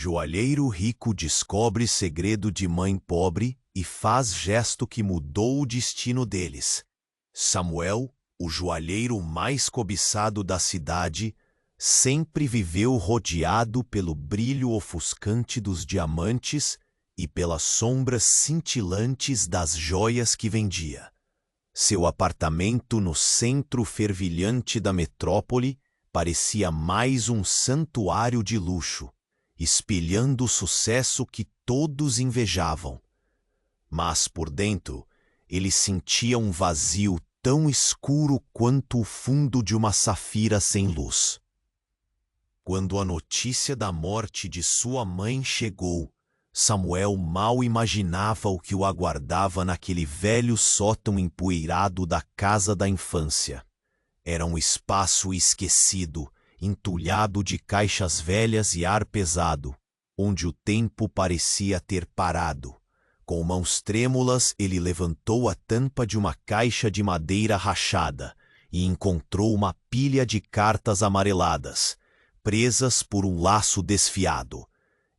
Joalheiro rico descobre segredo de mãe pobre e faz gesto que mudou o destino deles. Samuel, o joalheiro mais cobiçado da cidade, sempre viveu rodeado pelo brilho ofuscante dos diamantes e pelas sombras cintilantes das joias que vendia. Seu apartamento no centro fervilhante da metrópole parecia mais um santuário de luxo, espelhando o sucesso que todos invejavam. Mas por dentro, ele sentia um vazio tão escuro quanto o fundo de uma safira sem luz. Quando a notícia da morte de sua mãe chegou, Samuel mal imaginava o que o aguardava naquele velho sótão empoeirado da casa da infância. Era um espaço esquecido, entulhado de caixas velhas e ar pesado, onde o tempo parecia ter parado. Com mãos trêmulas, ele levantou a tampa de uma caixa de madeira rachada e encontrou uma pilha de cartas amareladas, presas por um laço desfiado.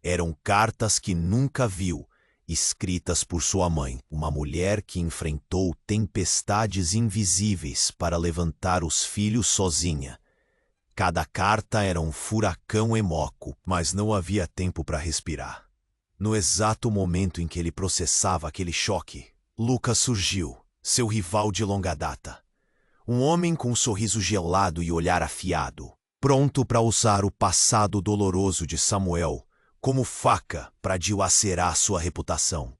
Eram cartas que nunca viu, escritas por sua mãe, uma mulher que enfrentou tempestades invisíveis para levantar os filhos sozinha. Cada carta era um furacão emoco, mas não havia tempo para respirar. No exato momento em que ele processava aquele choque, Lucas surgiu, seu rival de longa data. Um homem com um sorriso gelado e olhar afiado, pronto para usar o passado doloroso de Samuel como faca para dilacerar sua reputação.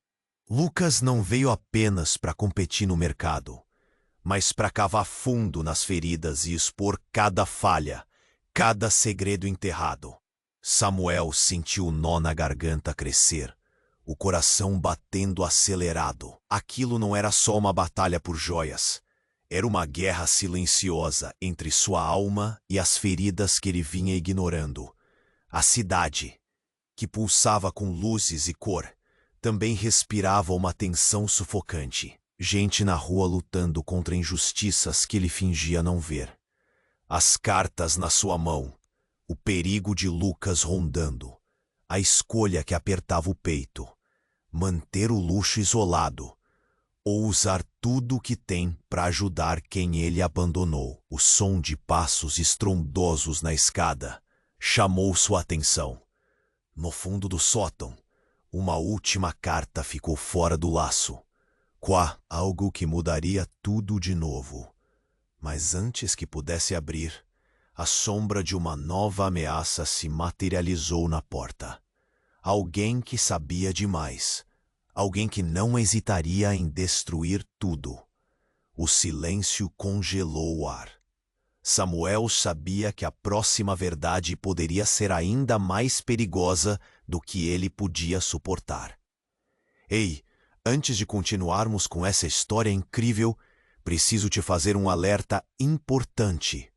Lucas não veio apenas para competir no mercado, mas para cavar fundo nas feridas e expor cada falha, cada segredo enterrado. Samuel sentiu o nó na garganta crescer, o coração batendo acelerado. Aquilo não era só uma batalha por joias. Era uma guerra silenciosa entre sua alma e as feridas que ele vinha ignorando. A cidade, que pulsava com luzes e cor, também respirava uma tensão sufocante. Gente na rua lutando contra injustiças que ele fingia não ver. As cartas na sua mão, o perigo de Lucas rondando, a escolha que apertava o peito, manter o luxo isolado, ou usar tudo o que tem para ajudar quem ele abandonou. O som de passos estrondosos na escada chamou sua atenção. No fundo do sótão, uma última carta ficou fora do laço. Algo que mudaria tudo de novo. Mas antes que pudesse abrir, a sombra de uma nova ameaça se materializou na porta. Alguém que sabia demais. Alguém que não hesitaria em destruir tudo. O silêncio congelou o ar. Samuel sabia que a próxima verdade poderia ser ainda mais perigosa do que ele podia suportar. Ei, antes de continuarmos com essa história incrível, preciso te fazer um alerta importante.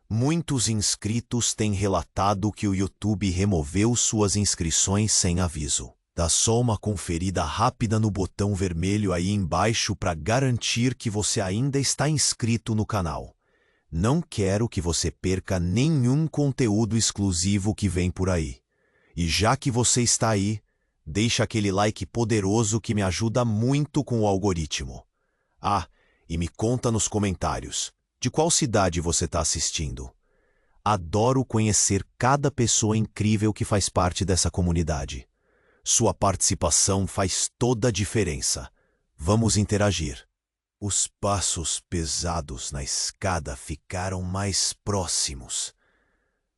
Muitos inscritos têm relatado que o YouTube removeu suas inscrições sem aviso. Dá só uma conferida rápida no botão vermelho aí embaixo para garantir que você ainda está inscrito no canal. Não quero que você perca nenhum conteúdo exclusivo que vem por aí. E já que você está aí, deixa aquele like poderoso que me ajuda muito com o algoritmo. E me conta nos comentários, de qual cidade você está assistindo? Adoro conhecer cada pessoa incrível que faz parte dessa comunidade. Sua participação faz toda a diferença. Vamos interagir. Os passos pesados na escada ficaram mais próximos.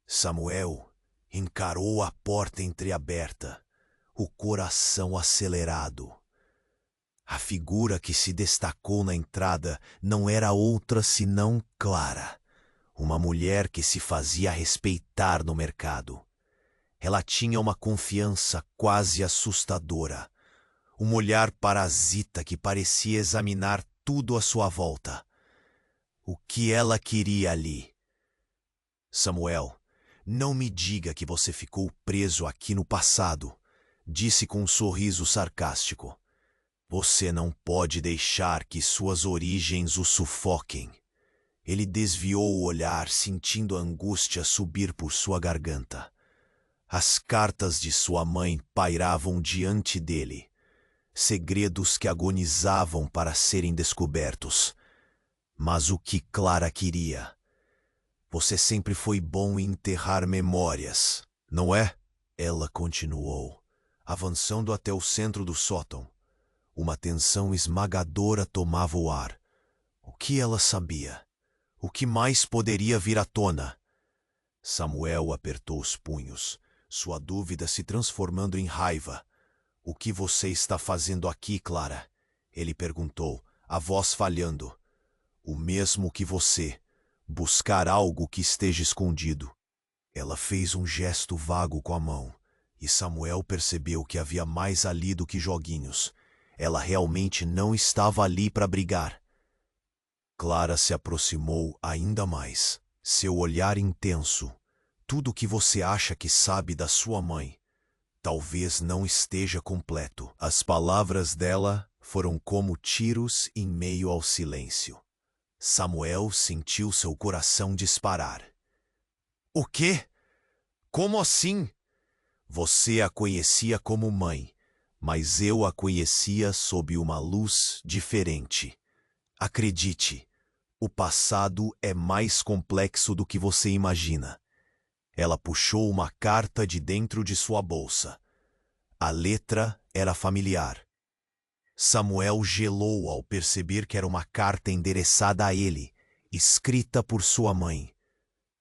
Samuel encarou a porta entreaberta, o coração acelerado. A figura que se destacou na entrada não era outra senão Clara, uma mulher que se fazia respeitar no mercado. Ela tinha uma confiança quase assustadora, um olhar parasita que parecia examinar tudo à sua volta. O que ela queria ali? Samuel, não me diga que você ficou preso aqui no passado, disse com um sorriso sarcástico. Você não pode deixar que suas origens o sufoquem. Ele desviou o olhar, sentindo a angústia subir por sua garganta. As cartas de sua mãe pairavam diante dele, segredos que agonizavam para serem descobertos. Mas o que Clara queria? Você sempre foi bom em enterrar memórias, não é? Ela continuou, avançando até o centro do sótão. Uma tensão esmagadora tomava o ar. O que ela sabia? O que mais poderia vir à tona? Samuel apertou os punhos, sua dúvida se transformando em raiva. O que você está fazendo aqui, Clara? Ele perguntou, a voz falhando. O mesmo que você. Buscar algo que esteja escondido. Ela fez um gesto vago com a mão, e Samuel percebeu que havia mais ali do que joguinhos. Ela realmente não estava ali para brigar. Clara se aproximou ainda mais, seu olhar intenso. Tudo o que você acha que sabe da sua mãe talvez não esteja completo. As palavras dela foram como tiros em meio ao silêncio. Samuel sentiu seu coração disparar. O quê? Como assim? Você a conhecia como mãe, mas eu a conhecia sob uma luz diferente. Acredite, o passado é mais complexo do que você imagina. Ela puxou uma carta de dentro de sua bolsa. A letra era familiar. Samuel gelou ao perceber que era uma carta endereçada a ele, escrita por sua mãe.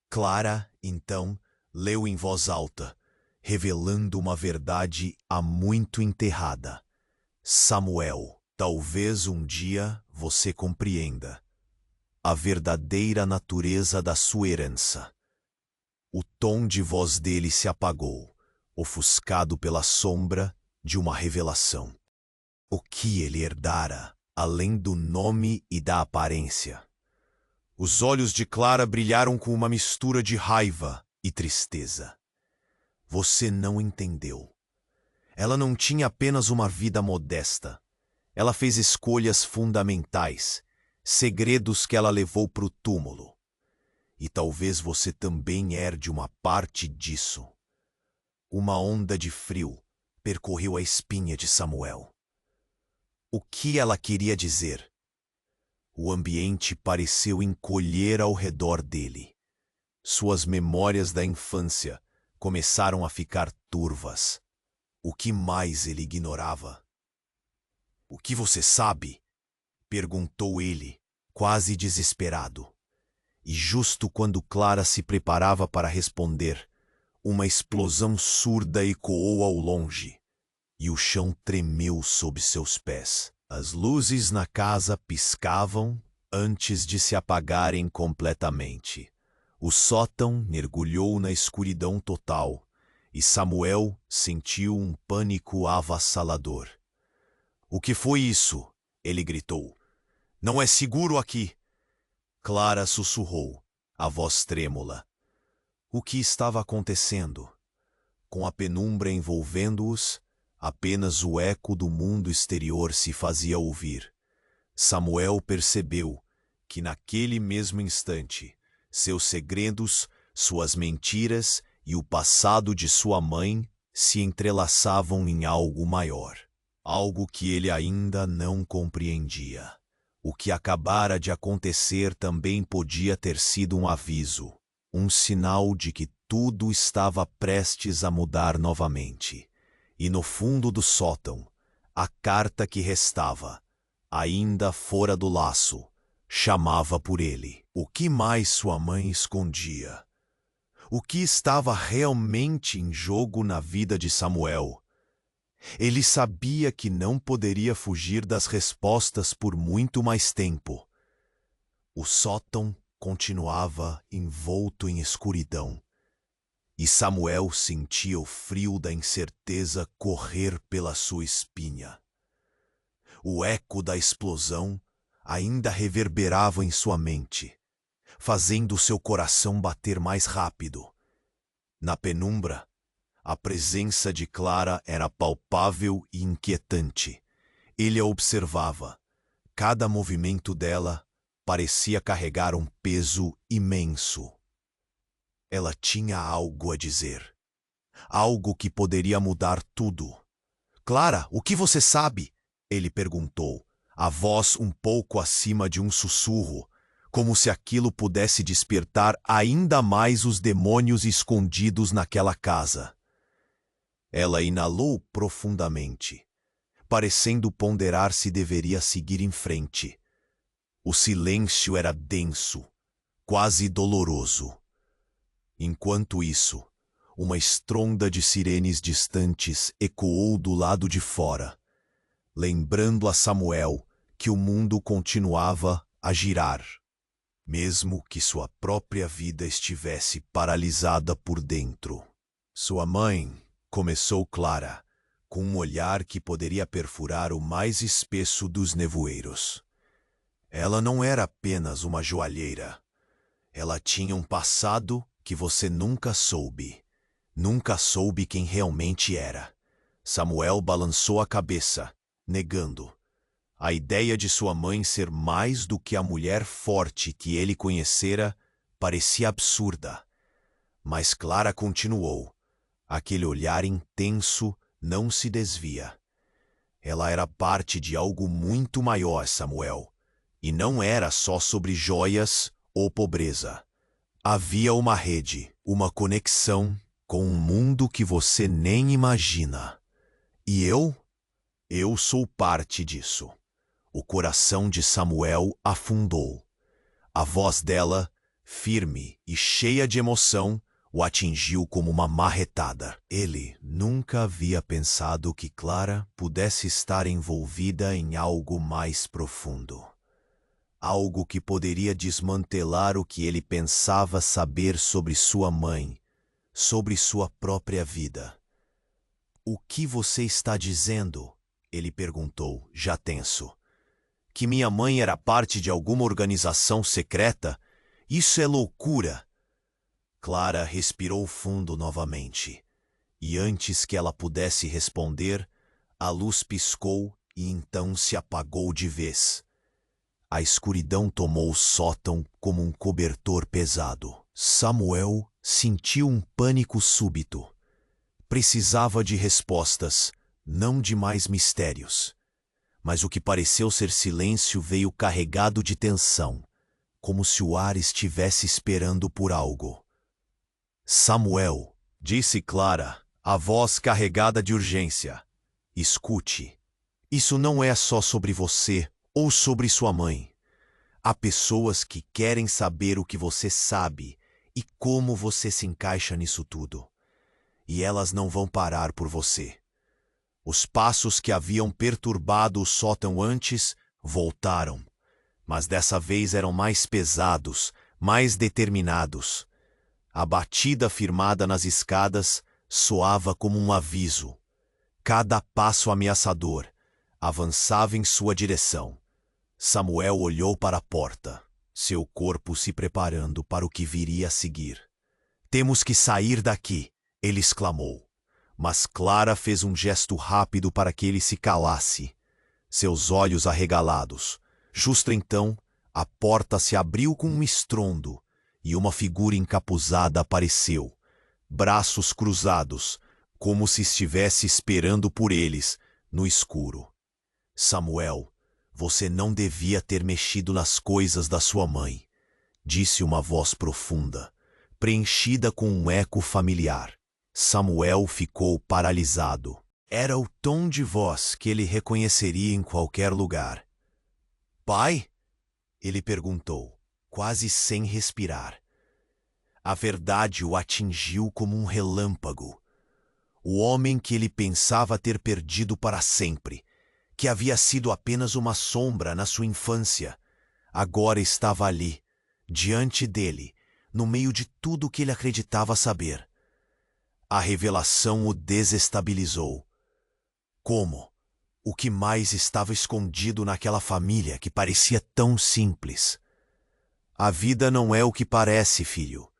Clara, então, leu em voz alta, revelando uma verdade há muito enterrada. Samuel, talvez um dia você compreenda a verdadeira natureza da sua herança. O tom de voz dele se apagou, ofuscado pela sombra de uma revelação. O que ele herdara, além do nome e da aparência? Os olhos de Clara brilharam com uma mistura de raiva e tristeza. Você não entendeu. Ela não tinha apenas uma vida modesta. Ela fez escolhas fundamentais, segredos que ela levou para o túmulo. E talvez você também herde uma parte disso. Uma onda de frio percorreu a espinha de Samuel. O que ela queria dizer? O ambiente pareceu encolher ao redor dele. Suas memórias da infância começaram a ficar turvas. O que mais ele ignorava? O que você sabe? Perguntou ele, quase desesperado. E justo quando Clara se preparava para responder, uma explosão surda ecoou ao longe, e o chão tremeu sob seus pés. As luzes na casa piscavam antes de se apagarem completamente. O sótão mergulhou na escuridão total, e Samuel sentiu um pânico avassalador. O que foi isso? Ele gritou. Não é seguro aqui. Clara sussurrou, a voz trêmula. O que estava acontecendo? Com a penumbra envolvendo-os, apenas o eco do mundo exterior se fazia ouvir. Samuel percebeu que naquele mesmo instante, seus segredos, suas mentiras e o passado de sua mãe se entrelaçavam em algo maior. Algo que ele ainda não compreendia. O que acabara de acontecer também podia ter sido um aviso, um sinal de que tudo estava prestes a mudar novamente. E no fundo do sótão, a carta que restava, ainda fora do laço, chamava por ele. O que mais sua mãe escondia? O que estava realmente em jogo na vida de Samuel? Ele sabia que não poderia fugir das respostas por muito mais tempo. O sótão continuava envolto em escuridão, e Samuel sentia o frio da incerteza correr pela sua espinha. O eco da explosão ainda reverberava em sua mente, fazendo seu coração bater mais rápido. Na penumbra, a presença de Clara era palpável e inquietante. Ele a observava. Cada movimento dela parecia carregar um peso imenso. Ela tinha algo a dizer. Algo que poderia mudar tudo. Clara, o que você sabe? Ele perguntou, a voz um pouco acima de um sussurro, como se aquilo pudesse despertar ainda mais os demônios escondidos naquela casa. Ela inalou profundamente, parecendo ponderar se deveria seguir em frente. O silêncio era denso, quase doloroso. Enquanto isso, uma estronda de sirenes distantes ecoou do lado de fora, lembrando a Samuel que o mundo continuava a girar, mesmo que sua própria vida estivesse paralisada por dentro. Sua mãe, começou Clara, com um olhar que poderia perfurar o mais espesso dos nevoeiros. Ela não era apenas uma joalheira. Ela tinha um passado que você nunca soube. Nunca soube quem realmente era. Samuel balançou a cabeça, negando. A ideia de sua mãe ser mais do que a mulher forte que ele conhecera parecia absurda. Mas Clara continuou. Aquele olhar intenso não se desvia. Ela era parte de algo muito maior, Samuel. E não era só sobre joias ou pobreza. Havia uma rede, uma conexão com um mundo que você nem imagina. E eu sou parte disso. O coração de Samuel afundou. A voz dela, firme e cheia de emoção, o atingiu como uma marretada. Ele nunca havia pensado que Clara pudesse estar envolvida em algo mais profundo. Algo que poderia desmantelar o que ele pensava saber sobre sua mãe, sobre sua própria vida. O que você está dizendo? Ele perguntou, já tenso. Que minha mãe era parte de alguma organização secreta? Isso é loucura! Clara respirou fundo novamente. E antes que ela pudesse responder, a luz piscou e então se apagou de vez. A escuridão tomou o sótão como um cobertor pesado. Samuel sentiu um pânico súbito. Precisava de respostas, não de mais mistérios. Mas o que pareceu ser silêncio veio carregado de tensão, como se o ar estivesse esperando por algo. Samuel, disse Clara, a voz carregada de urgência. Escute, isso não é só sobre você ou sobre sua mãe. Há pessoas que querem saber o que você sabe e como você se encaixa nisso tudo. E elas não vão parar por você. Os passos que haviam perturbado o sótão antes voltaram, mas dessa vez eram mais pesados, mais determinados. A batida firmada nas escadas soava como um aviso. Cada passo ameaçador avançava em sua direção. Samuel olhou para a porta, seu corpo se preparando para o que viria a seguir. Temos que sair daqui, ele exclamou. Mas Clara fez um gesto rápido para que ele se calasse. Seus olhos arregalados. Justo então, a porta se abriu com um estrondo e uma figura encapuzada apareceu, braços cruzados, como se estivesse esperando por eles, no escuro. Samuel, você não devia ter mexido nas coisas da sua mãe, disse uma voz profunda, preenchida com um eco familiar. Samuel ficou paralisado. Era o tom de voz que ele reconheceria em qualquer lugar. Pai? Ele perguntou, quase sem respirar. A verdade o atingiu como um relâmpago. O homem que ele pensava ter perdido para sempre, que havia sido apenas uma sombra na sua infância, agora estava ali, diante dele, no meio de tudo o que ele acreditava saber. A revelação o desestabilizou. Como? O que mais estava escondido naquela família que parecia tão simples? A vida não é o que parece, filho.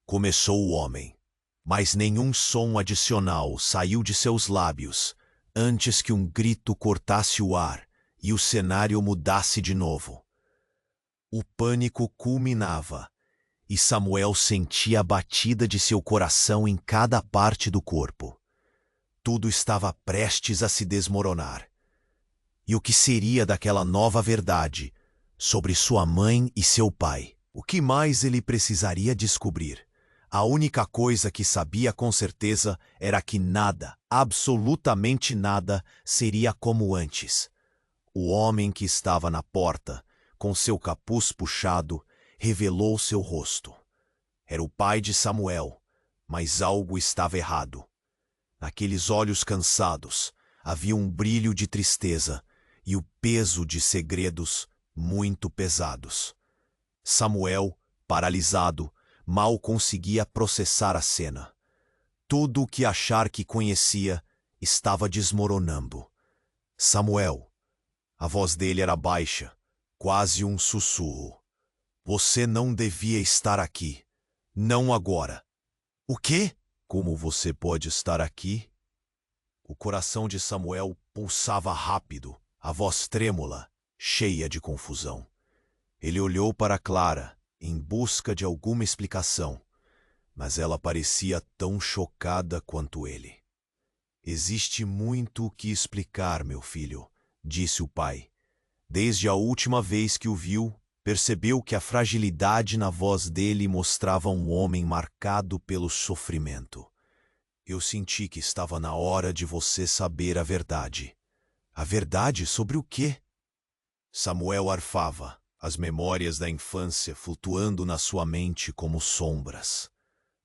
Começou o homem, mas nenhum som adicional saiu de seus lábios antes que um grito cortasse o ar e o cenário mudasse de novo. O pânico culminava, e Samuel sentia a batida de seu coração em cada parte do corpo. Tudo estava prestes a se desmoronar. E o que seria daquela nova verdade sobre sua mãe e seu pai? O que mais ele precisaria descobrir? A única coisa que sabia com certeza era que nada, absolutamente nada, seria como antes. O homem que estava na porta, com seu capuz puxado, revelou seu rosto. Era o pai de Samuel, mas algo estava errado. Naqueles olhos cansados havia um brilho de tristeza e o peso de segredos muito pesados. Samuel, paralisado, mal conseguia processar a cena. Tudo o que achar que conhecia estava desmoronando. Samuel. A voz dele era baixa, quase um sussurro. Você não devia estar aqui. Não agora. O quê? Como você pode estar aqui? O coração de Samuel pulsava rápido, a voz trêmula, cheia de confusão. Ele olhou para Clara, em busca de alguma explicação, mas ela parecia tão chocada quanto ele. Existe muito o que explicar, meu filho, disse o pai. Desde a última vez que o viu, percebeu que a fragilidade na voz dele mostrava um homem marcado pelo sofrimento. Eu senti que estava na hora de você saber a verdade. A verdade sobre o quê? Samuel arfava, as memórias da infância flutuando na sua mente como sombras.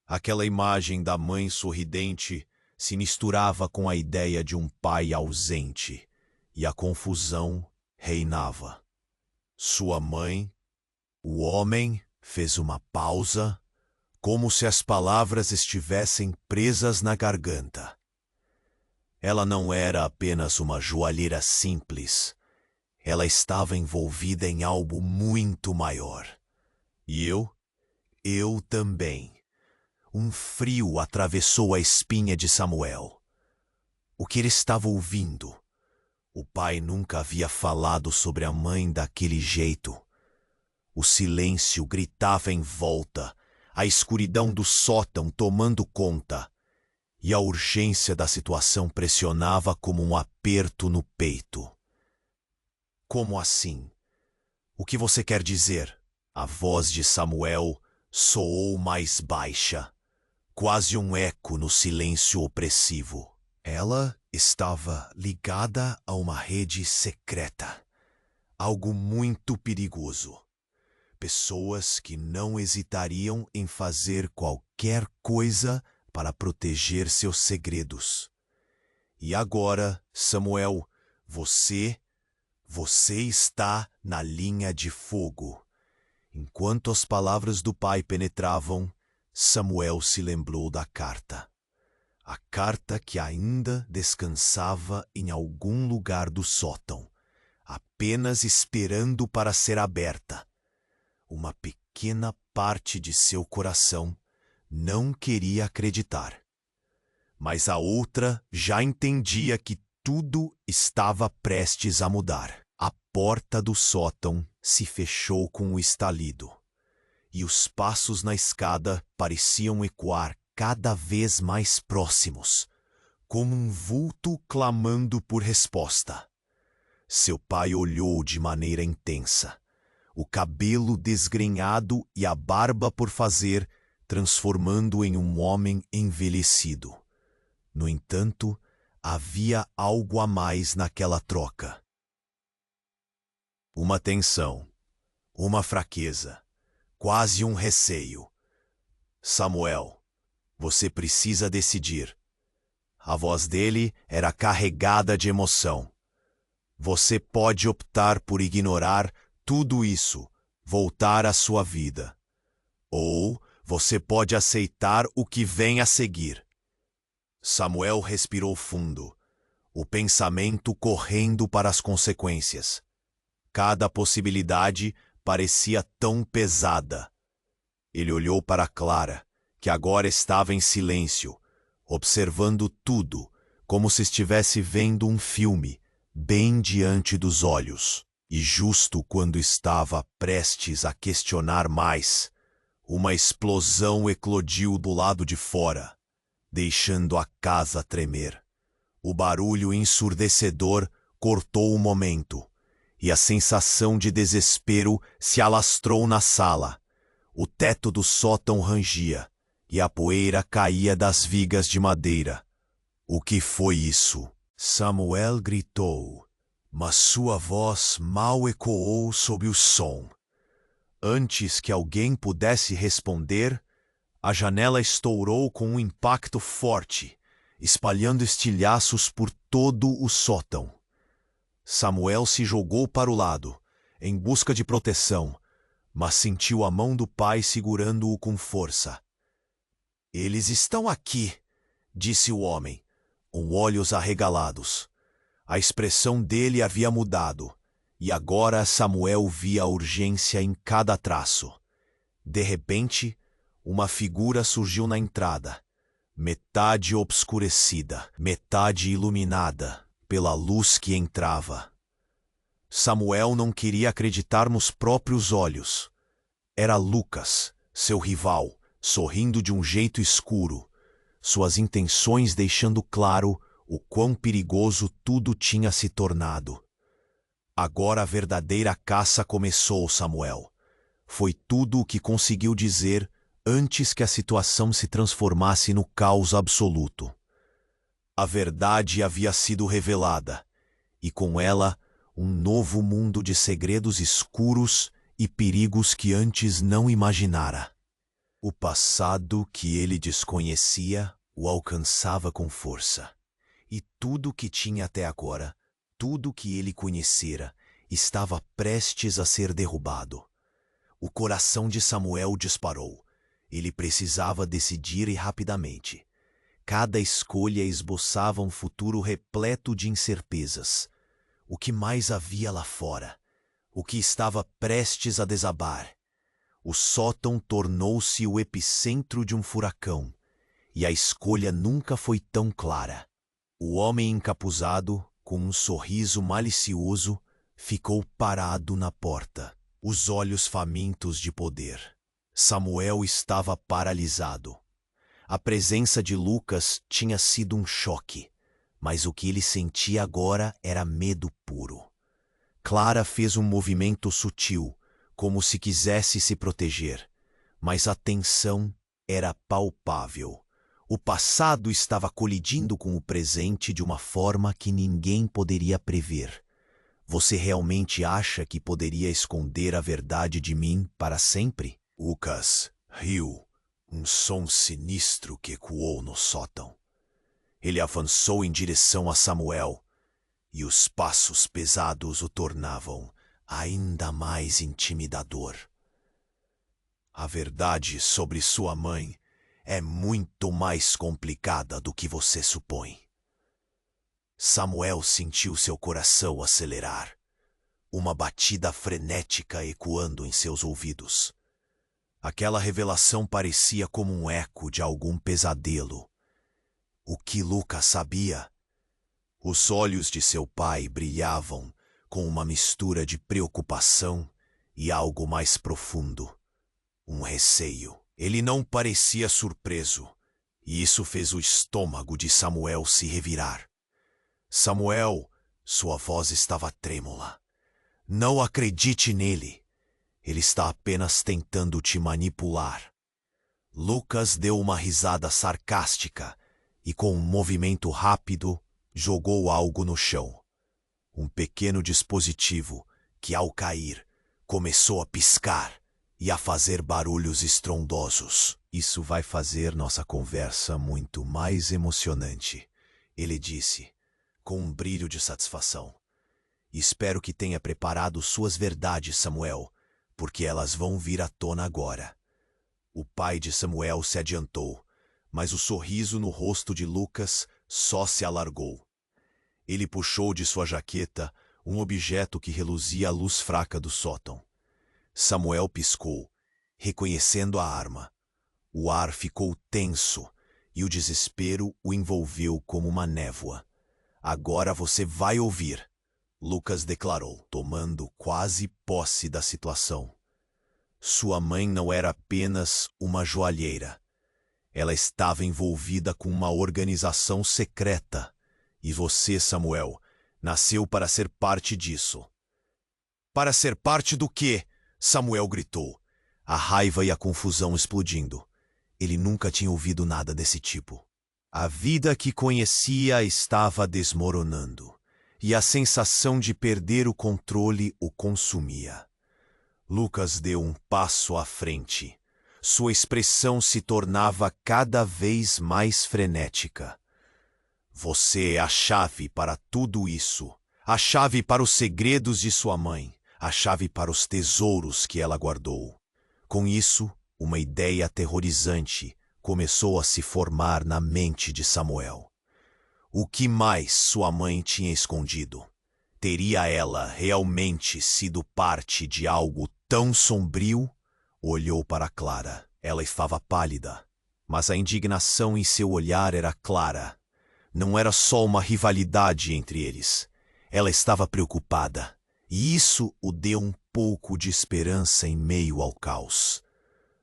Aquela imagem da mãe sorridente se misturava com a ideia de um pai ausente, e a confusão reinava. Sua mãe, o homem, fez uma pausa, como se as palavras estivessem presas na garganta. Ela não era apenas uma joalheira simples. Ela estava envolvida em algo muito maior. E eu também. Um frio atravessou a espinha de Samuel. O que ele estava ouvindo? O pai nunca havia falado sobre a mãe daquele jeito. O silêncio gritava em volta, a escuridão do sótão tomando conta, e a urgência da situação pressionava como um aperto no peito. Como assim? O que você quer dizer? A voz de Samuel soou mais baixa, quase um eco no silêncio opressivo. Ela estava ligada a uma rede secreta, algo muito perigoso. Pessoas que não hesitariam em fazer qualquer coisa para proteger seus segredos. E agora, Samuel, você está na linha de fogo. Enquanto as palavras do pai penetravam, Samuel se lembrou da carta. A carta que ainda descansava em algum lugar do sótão, apenas esperando para ser aberta. Uma pequena parte de seu coração não queria acreditar. Mas a outra já entendia que tudo estava prestes a mudar. A porta do sótão se fechou com um estalido, e os passos na escada pareciam ecoar cada vez mais próximos, como um vulto clamando por resposta. Seu pai olhou de maneira intensa, o cabelo desgrenhado e a barba por fazer, transformando-o em um homem envelhecido. No entanto, havia algo a mais naquela troca. Uma tensão, uma fraqueza, quase um receio. Samuel, você precisa decidir. A voz dele era carregada de emoção. Você pode optar por ignorar tudo isso, voltar à sua vida. Ou você pode aceitar o que vem a seguir. Samuel respirou fundo, o pensamento correndo para as consequências. Cada possibilidade parecia tão pesada. Ele olhou para Clara, que agora estava em silêncio, observando tudo, como se estivesse vendo um filme, bem diante dos olhos. E justo quando estava prestes a questionar mais, Uma explosão eclodiu do lado de fora, deixando a casa tremer. O barulho ensurdecedor cortou o momento, e a sensação de desespero se alastrou na sala. O teto do sótão rangia, e a poeira caía das vigas de madeira. O que foi isso? Samuel gritou, mas sua voz mal ecoou sob o som. Antes que alguém pudesse responder, a janela estourou com um impacto forte, espalhando estilhaços por todo o sótão. Samuel se jogou para o lado, em busca de proteção, mas sentiu a mão do pai segurando-o com força. "Eles estão aqui", disse o homem, com olhos arregalados. A expressão dele havia mudado, e agora Samuel via a urgência em cada traço. De repente, uma figura surgiu na entrada, metade obscurecida, metade iluminada pela luz que entrava. Samuel não queria acreditar nos próprios olhos. Era Lucas, seu rival, sorrindo de um jeito escuro, suas intenções deixando claro o quão perigoso tudo tinha se tornado. Agora a verdadeira caça começou, Samuel. Foi tudo o que conseguiu dizer antes que a situação se transformasse no caos absoluto. A verdade havia sido revelada, e com ela um novo mundo de segredos escuros e perigos que antes não imaginara. O passado que ele desconhecia o alcançava com força, e tudo o que tinha até agora, tudo o que ele conhecera, estava prestes a ser derrubado. O coração de Samuel disparou. Ele precisava decidir e rapidamente. Cada escolha esboçava um futuro repleto de incertezas. O que mais havia lá fora? O que estava prestes a desabar? O sótão tornou-se o epicentro de um furacão, e a escolha nunca foi tão clara. O homem encapuzado, com um sorriso malicioso, ficou parado na porta, os olhos famintos de poder. Samuel estava paralisado. A presença de Lucas tinha sido um choque, mas o que ele sentia agora era medo puro. Clara fez um movimento sutil, como se quisesse se proteger, mas a tensão era palpável. O passado estava colidindo com o presente de uma forma que ninguém poderia prever. "Você realmente acha que poderia esconder a verdade de mim para sempre?" Lucas riu, um som sinistro que ecoou no sótão. Ele avançou em direção a Samuel, e os passos pesados o tornavam ainda mais intimidador. "A verdade sobre sua mãe é muito mais complicada do que você supõe." Samuel sentiu seu coração acelerar, uma batida frenética ecoando em seus ouvidos. Aquela revelação parecia como um eco de algum pesadelo. O que Lucas sabia? Os olhos de seu pai brilhavam com uma mistura de preocupação e algo mais profundo, um receio. Ele não parecia surpreso, e isso fez o estômago de Samuel se revirar. "Samuel", sua voz estava trêmula. "Não acredite nele. Ele está apenas tentando te manipular." Lucas deu uma risada sarcástica e, com um movimento rápido, jogou algo no chão. Um pequeno dispositivo que, ao cair, começou a piscar e a fazer barulhos estrondosos. "Isso vai fazer nossa conversa muito mais emocionante", ele disse, com um brilho de satisfação. "Espero que tenha preparado suas verdades, Samuel, porque elas vão vir à tona agora." O pai de Samuel se adiantou, mas o sorriso no rosto de Lucas só se alargou. Ele puxou de sua jaqueta um objeto que reluzia à luz fraca do sótão. Samuel piscou, reconhecendo a arma. O ar ficou tenso e o desespero o envolveu como uma névoa. "Agora você vai ouvir", Lucas declarou, tomando quase posse da situação. Sua mãe não era apenas uma joalheira. Ela estava envolvida com uma organização secreta. E você, Samuel, nasceu para ser parte disso. Para ser parte do quê? Samuel gritou, a raiva e a confusão explodindo. Ele nunca tinha ouvido nada desse tipo. A vida que conhecia estava desmoronando, e a sensação de perder o controle o consumia. Lucas deu um passo à frente. Sua expressão se tornava cada vez mais frenética. Você é a chave para tudo isso. A chave para os segredos de sua mãe. A chave para os tesouros que ela guardou. Com isso, uma ideia aterrorizante começou a se formar na mente de Samuel. O que mais sua mãe tinha escondido? Teria ela realmente sido parte de algo tão sombrio? Olhou para Clara. Ela estava pálida, mas a indignação em seu olhar era clara. Não era só uma rivalidade entre eles. Ela estava preocupada, e isso o deu um pouco de esperança em meio ao caos.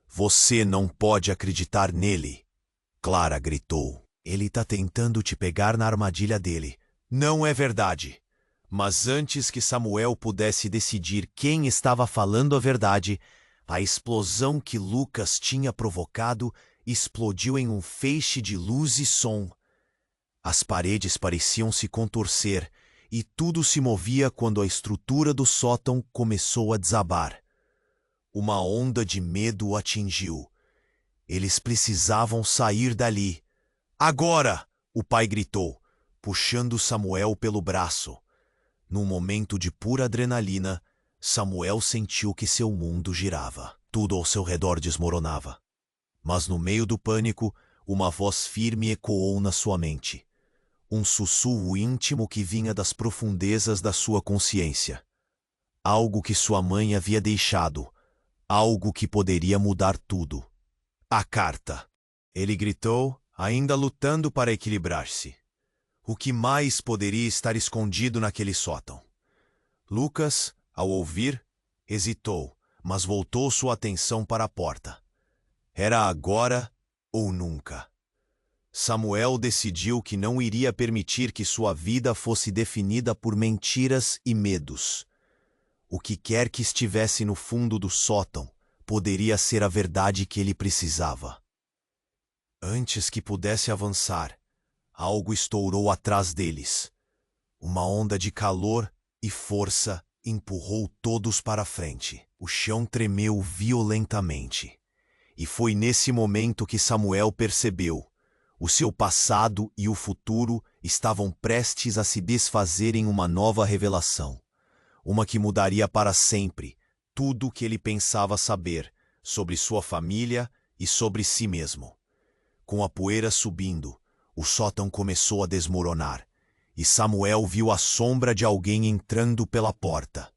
Você não pode acreditar nele, Clara gritou. Ele está tentando te pegar na armadilha dele. Não é verdade. Mas antes que Samuel pudesse decidir quem estava falando a verdade, a explosão que Lucas tinha provocado explodiu em um feixe de luz e som. As paredes pareciam se contorcer e tudo se movia quando a estrutura do sótão começou a desabar. Uma onda de medo o atingiu. Eles precisavam sair dali. Agora! O pai gritou, puxando Samuel pelo braço. Num momento de pura adrenalina, Samuel sentiu que seu mundo girava. Tudo ao seu redor desmoronava. Mas no meio do pânico, uma voz firme ecoou na sua mente. Um sussurro íntimo que vinha das profundezas da sua consciência. Algo que sua mãe havia deixado. Algo que poderia mudar tudo. A carta. Ele gritou, ainda lutando para equilibrar-se. O que mais poderia estar escondido naquele sótão? Lucas, ao ouvir, hesitou, mas voltou sua atenção para a porta. Era agora ou nunca. Samuel decidiu que não iria permitir que sua vida fosse definida por mentiras e medos. O que quer que estivesse no fundo do sótão poderia ser a verdade que ele precisava. Antes que pudesse avançar, algo estourou atrás deles. Uma onda de calor e força empurrou todos para frente. O chão tremeu violentamente. E foi nesse momento que Samuel percebeu. O seu passado e o futuro estavam prestes a se desfazer em uma nova revelação. Uma que mudaria para sempre tudo o que ele pensava saber sobre sua família e sobre si mesmo. Com a poeira subindo, o sótão começou a desmoronar, e Samuel viu a sombra de alguém entrando pela porta.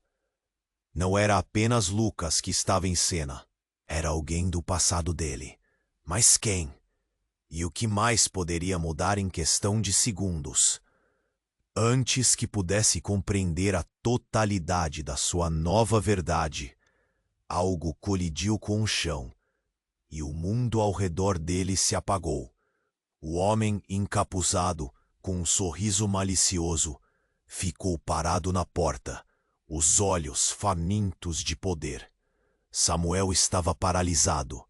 Não era apenas Lucas que estava em cena. Era alguém do passado dele. Mas quem? E o que mais poderia mudar em questão de segundos? Antes que pudesse compreender a totalidade da sua nova verdade, algo colidiu com o chão, e o mundo ao redor dele se apagou. O homem encapuzado, com um sorriso malicioso, ficou parado na porta, os olhos famintos de poder. Samuel estava paralisado.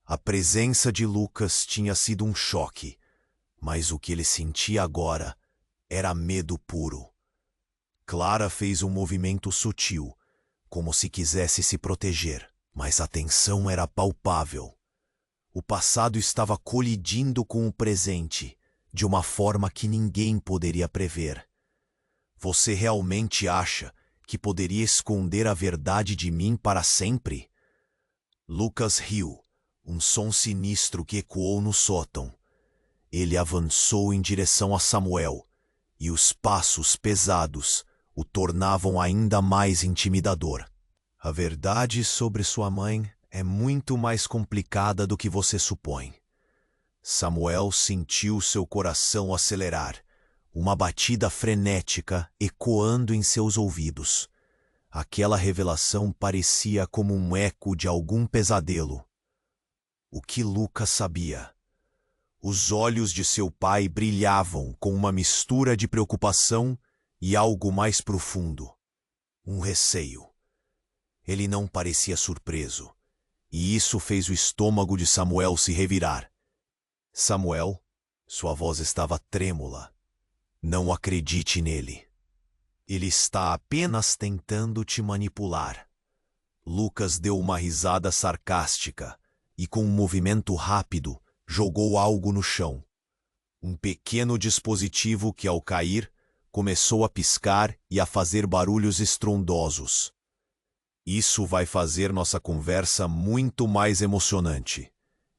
A presença de Lucas tinha sido um choque, mas o que ele sentia agora era medo puro. Clara fez um movimento sutil, como se quisesse se proteger, mas a tensão era palpável. O passado estava colidindo com o presente, de uma forma que ninguém poderia prever. Você realmente acha que poderia esconder a verdade de mim para sempre? Lucas riu, um som sinistro que ecoou no sótão. Ele avançou em direção a Samuel, e os passos pesados o tornavam ainda mais intimidador. A verdade sobre sua mãe é muito mais complicada do que você supõe. Samuel sentiu seu coração acelerar, uma batida frenética ecoando em seus ouvidos. Aquela revelação parecia como um eco de algum pesadelo. O que Lucas sabia? Os olhos de seu pai brilhavam com uma mistura de preocupação e algo mais profundo. Um receio. Ele não parecia surpreso, e isso fez o estômago de Samuel se revirar. Samuel, sua voz estava trêmula. Não acredite nele. Ele está apenas tentando te manipular. Lucas deu uma risada sarcástica e, com um movimento rápido, jogou algo no chão. Um pequeno dispositivo que, ao cair, começou a piscar e a fazer barulhos estrondosos. Isso vai fazer nossa conversa muito mais emocionante,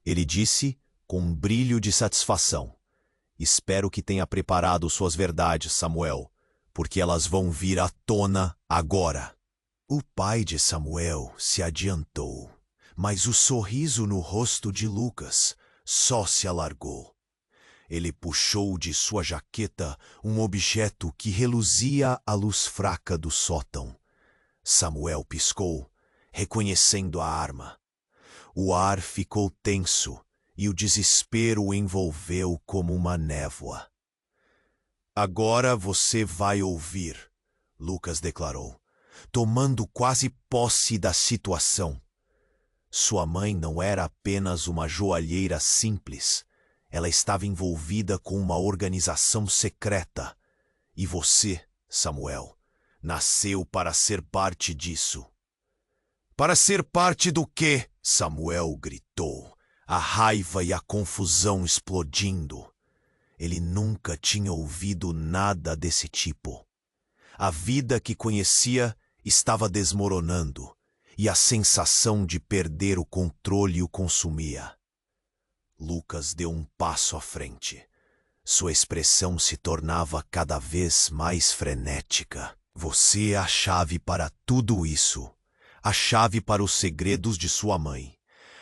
ele disse com um brilho de satisfação. Espero que tenha preparado suas verdades, Samuel, porque elas vão vir à tona agora. O pai de Samuel se adiantou, mas o sorriso no rosto de Lucas só se alargou. Ele puxou de sua jaqueta um objeto que reluzia à luz fraca do sótão. Samuel piscou, reconhecendo a arma. O ar ficou tenso e o desespero o envolveu como uma névoa. Agora você vai ouvir, Lucas declarou, tomando quase posse da situação. Sua mãe não era apenas uma joalheira simples. Ela estava envolvida com uma organização secreta. E você, Samuel, nasceu para ser parte disso. Para ser parte do quê? Samuel gritou, a raiva e a confusão explodindo. Ele nunca tinha ouvido nada desse tipo. A vida que conhecia estava desmoronando, e a sensação de perder o controle o consumia. Lucas deu um passo à frente. Sua expressão se tornava cada vez mais frenética. Você é a chave para tudo isso. A chave para os segredos de sua mãe.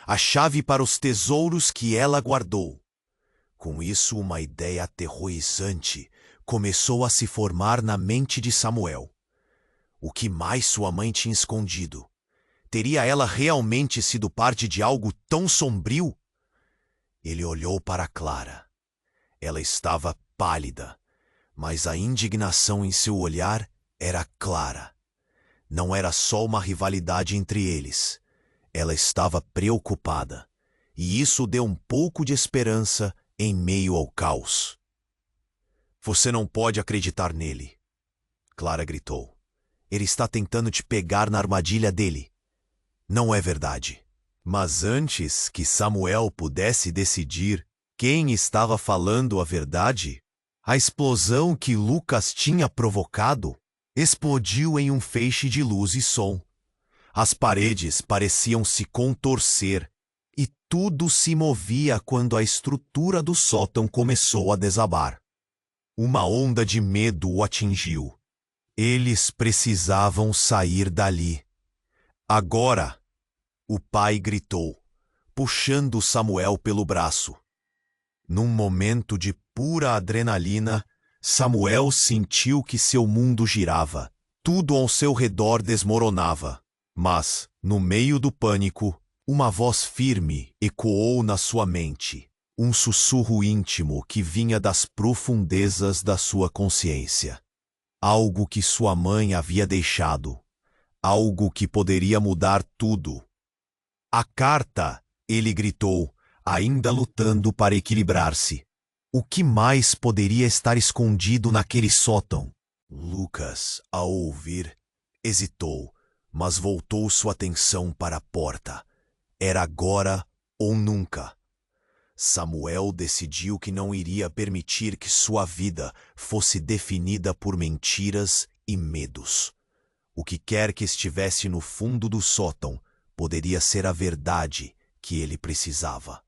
A chave para os tesouros que ela guardou. Com isso, uma ideia aterrorizante começou a se formar na mente de Samuel. O que mais sua mãe tinha escondido? Teria ela realmente sido parte de algo tão sombrio? Ele olhou para Clara. Ela estava pálida, mas a indignação em seu olhar era clara. Não era só uma rivalidade entre eles. Ela estava preocupada, e isso deu um pouco de esperança em meio ao caos. Você não pode acreditar nele, Clara gritou. Ele está tentando te pegar na armadilha dele. Não é verdade. Mas antes que Samuel pudesse decidir quem estava falando a verdade, a explosão que Lucas tinha provocado explodiu em um feixe de luz e som. As paredes pareciam se contorcer e tudo se movia quando a estrutura do sótão começou a desabar. Uma onda de medo o atingiu. Eles precisavam sair dali. Agora! O pai gritou, puxando Samuel pelo braço. Num momento de pura adrenalina, Samuel sentiu que seu mundo girava. Tudo ao seu redor desmoronava. Mas, no meio do pânico, uma voz firme ecoou na sua mente. Um sussurro íntimo que vinha das profundezas da sua consciência. Algo que sua mãe havia deixado. Algo que poderia mudar tudo. A carta, ele gritou, ainda lutando para equilibrar-se. O que mais poderia estar escondido naquele sótão? Lucas, ao ouvir, hesitou, mas voltou sua atenção para a porta. Era agora ou nunca. Samuel decidiu que não iria permitir que sua vida fosse definida por mentiras e medos. O que quer que estivesse no fundo do sótão poderia ser a verdade que ele precisava.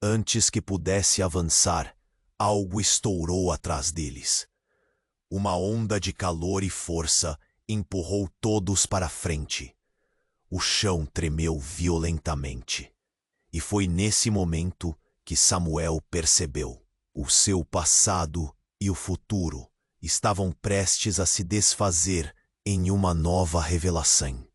Antes que pudesse avançar, algo estourou atrás deles. Uma onda de calor e força empurrou todos para frente. O chão tremeu violentamente. E foi nesse momento que Samuel percebeu. O seu passado e o futuro estavam prestes a se desfazer em uma nova revelação.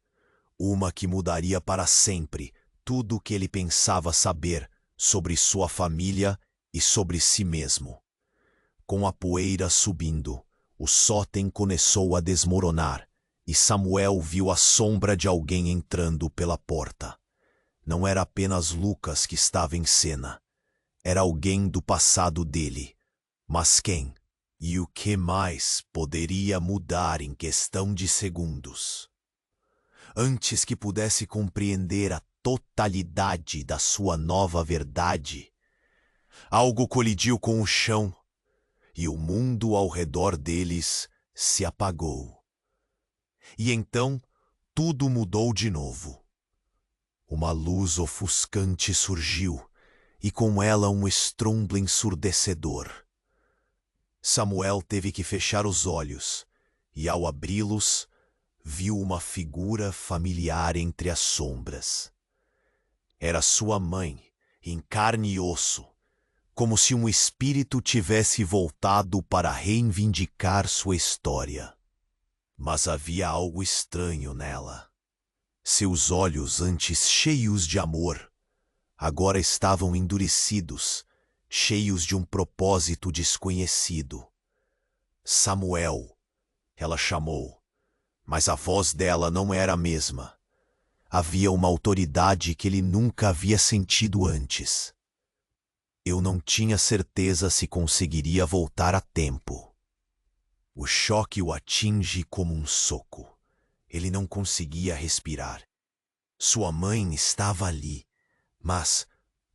Uma que mudaria para sempre tudo o que ele pensava saber sobre sua família e sobre si mesmo. Com a poeira subindo, o sótem começou a desmoronar e Samuel viu a sombra de alguém entrando pela porta. Não era apenas Lucas que estava em cena. Era alguém do passado dele. Mas quem? E o que mais poderia mudar em questão de segundos? Antes que pudesse compreender a totalidade da sua nova verdade, algo colidiu com o chão e o mundo ao redor deles se apagou. E então tudo mudou de novo. Uma luz ofuscante surgiu e com ela um estrondo ensurdecedor. Samuel teve que fechar os olhos e, ao abri-los, viu uma figura familiar entre as sombras. Era sua mãe, em carne e osso, como se um espírito tivesse voltado para reivindicar sua história. Mas havia algo estranho nela. Seus olhos, antes cheios de amor, agora estavam endurecidos, cheios de um propósito desconhecido. Samuel, ela chamou, mas a voz dela não era a mesma. Havia uma autoridade que ele nunca havia sentido antes. Eu não tinha certeza se conseguiria voltar a tempo. O choque o atinge como um soco. Ele não conseguia respirar. Sua mãe estava ali, mas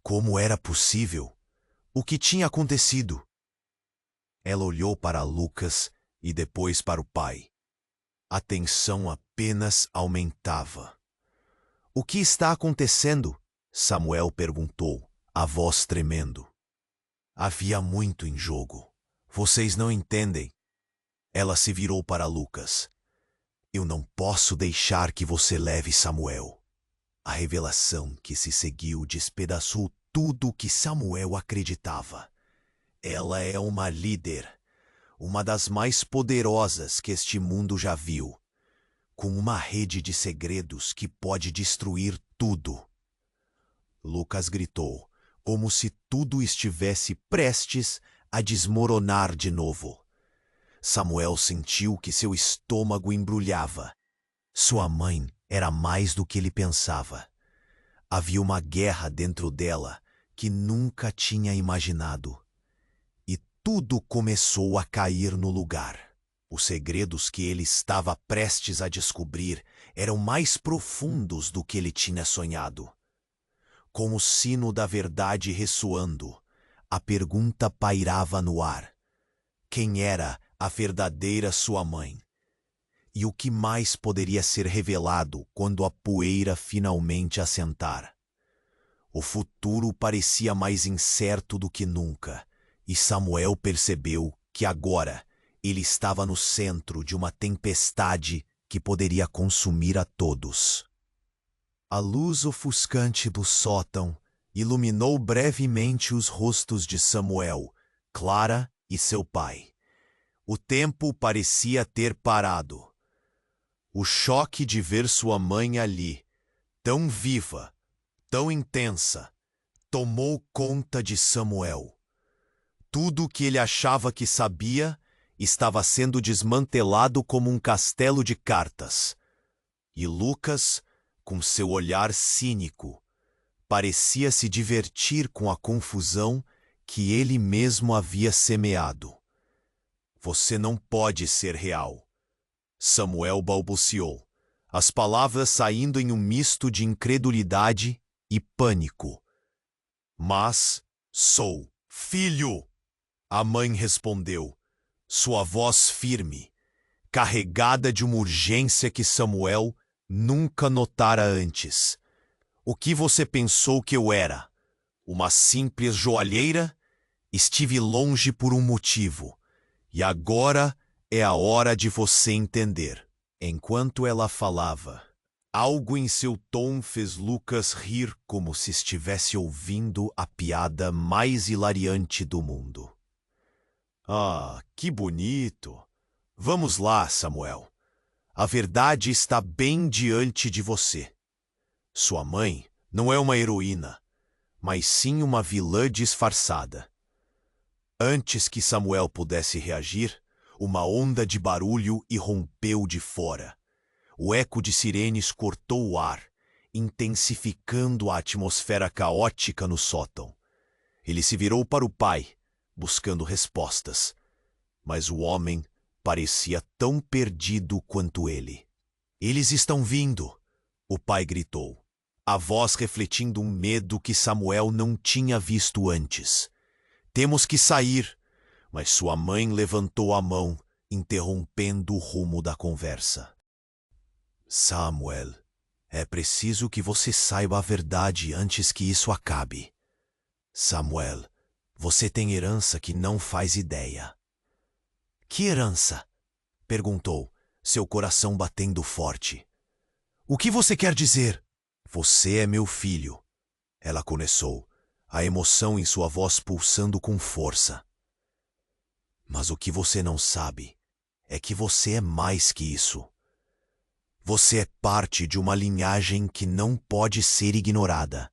como era possível? O que tinha acontecido? Ela olhou para Lucas e depois para o pai. A tensão apenas aumentava. O que está acontecendo? Samuel perguntou, a voz tremendo. Havia muito em jogo. Vocês não entendem. Ela se virou para Lucas. Eu não posso deixar que você leve Samuel. A revelação que se seguiu despedaçou tudo o que Samuel acreditava. Ela é uma líder, uma das mais poderosas que este mundo já viu, com uma rede de segredos que pode destruir tudo. Lucas gritou, como se tudo estivesse prestes a desmoronar de novo. Samuel sentiu que seu estômago embrulhava. Sua mãe era mais do que ele pensava. Havia uma guerra dentro dela que nunca tinha imaginado. E tudo começou a cair no lugar. Os segredos que ele estava prestes a descobrir eram mais profundos do que ele tinha sonhado. Com o sino da verdade ressoando, a pergunta pairava no ar. Quem era a verdadeira sua mãe? E o que mais poderia ser revelado quando a poeira finalmente assentar? O futuro parecia mais incerto do que nunca, e Samuel percebeu que agora ele estava no centro de uma tempestade que poderia consumir a todos. A luz ofuscante do sótão iluminou brevemente os rostos de Samuel, Clara e seu pai. O tempo parecia ter parado. O choque de ver sua mãe ali, tão viva, tão intensa, tomou conta de Samuel. Tudo o que ele achava que sabia estava sendo desmantelado como um castelo de cartas. E Lucas, com seu olhar cínico, parecia se divertir com a confusão que ele mesmo havia semeado. Você não pode ser real, Samuel balbuciou, as palavras saindo em um misto de incredulidade e pânico. Mas sou filho, a mãe respondeu, sua voz firme, carregada de uma urgência que Samuel nunca notara antes. O que você pensou que eu era? Uma simples joalheira? Estive longe por um motivo. E agora é a hora de você entender. Enquanto ela falava, algo em seu tom fez Lucas rir como se estivesse ouvindo a piada mais hilariante do mundo. Ah, que bonito! Vamos lá, Samuel. A verdade está bem diante de você. Sua mãe não é uma heroína, mas sim uma vilã disfarçada. Antes que Samuel pudesse reagir, uma onda de barulho irrompeu de fora. O eco de sirenes cortou o ar, intensificando a atmosfera caótica no sótão. Ele se virou para o pai, buscando respostas, mas o homem parecia tão perdido quanto ele. Eles estão vindo, o pai gritou, a voz refletindo um medo que Samuel não tinha visto antes. Temos que sair, mas sua mãe levantou a mão, interrompendo o rumo da conversa. Samuel, é preciso que você saiba a verdade antes que isso acabe. Samuel, você tem herança que não faz ideia. Que herança? Perguntou, seu coração batendo forte. O que você quer dizer? Você é meu filho. Ela começou, a emoção em sua voz pulsando com força. Mas o que você não sabe é que você é mais que isso. Você é parte de uma linhagem que não pode ser ignorada.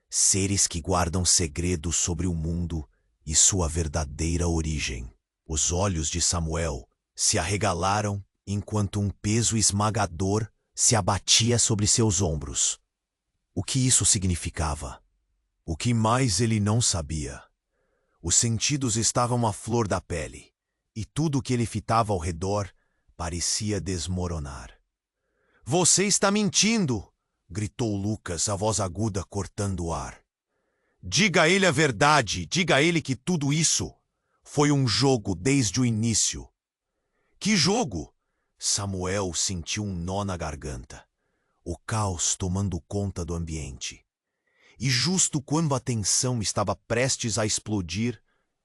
Seres que guardam segredos sobre o mundo e sua verdadeira origem. Os olhos de Samuel se arregalaram enquanto um peso esmagador se abatia sobre seus ombros. O que isso significava? O que mais ele não sabia? Os sentidos estavam à flor da pele, e tudo o que ele fitava ao redor parecia desmoronar. Você está mentindo! Gritou Lucas, a voz aguda cortando o ar. Diga a ele a verdade, diga a ele que tudo isso foi um jogo desde o início. Que jogo? Samuel sentiu um nó na garganta, o caos tomando conta do ambiente. E justo quando a tensão estava prestes a explodir,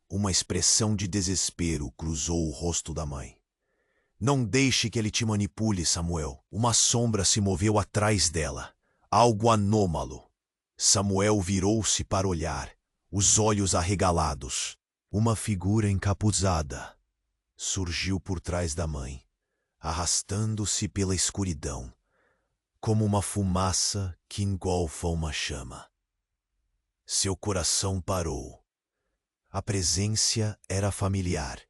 uma expressão de desespero cruzou o rosto da mãe. Não deixe que ele te manipule, Samuel. Uma sombra se moveu atrás dela, algo anômalo. Samuel virou-se para olhar, os olhos arregalados. Uma figura encapuzada surgiu por trás da mãe, arrastando-se pela escuridão, como uma fumaça que engolfa uma chama. Seu coração parou. A presença era familiar,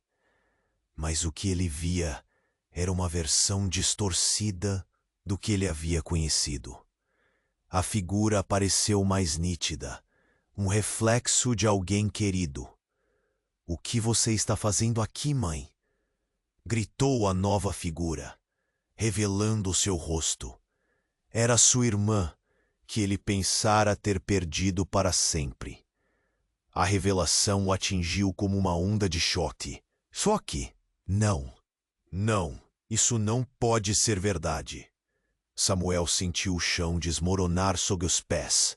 mas o que ele via era uma versão distorcida do que ele havia conhecido. A figura pareceu mais nítida, um reflexo de alguém querido. O que você está fazendo aqui, mãe? Gritou a nova figura, revelando seu rosto. Era sua irmã, que ele pensara ter perdido para sempre. A revelação o atingiu como uma onda de choque. Choque? Não. Não, isso não pode ser verdade. Samuel sentiu o chão desmoronar sob os pés.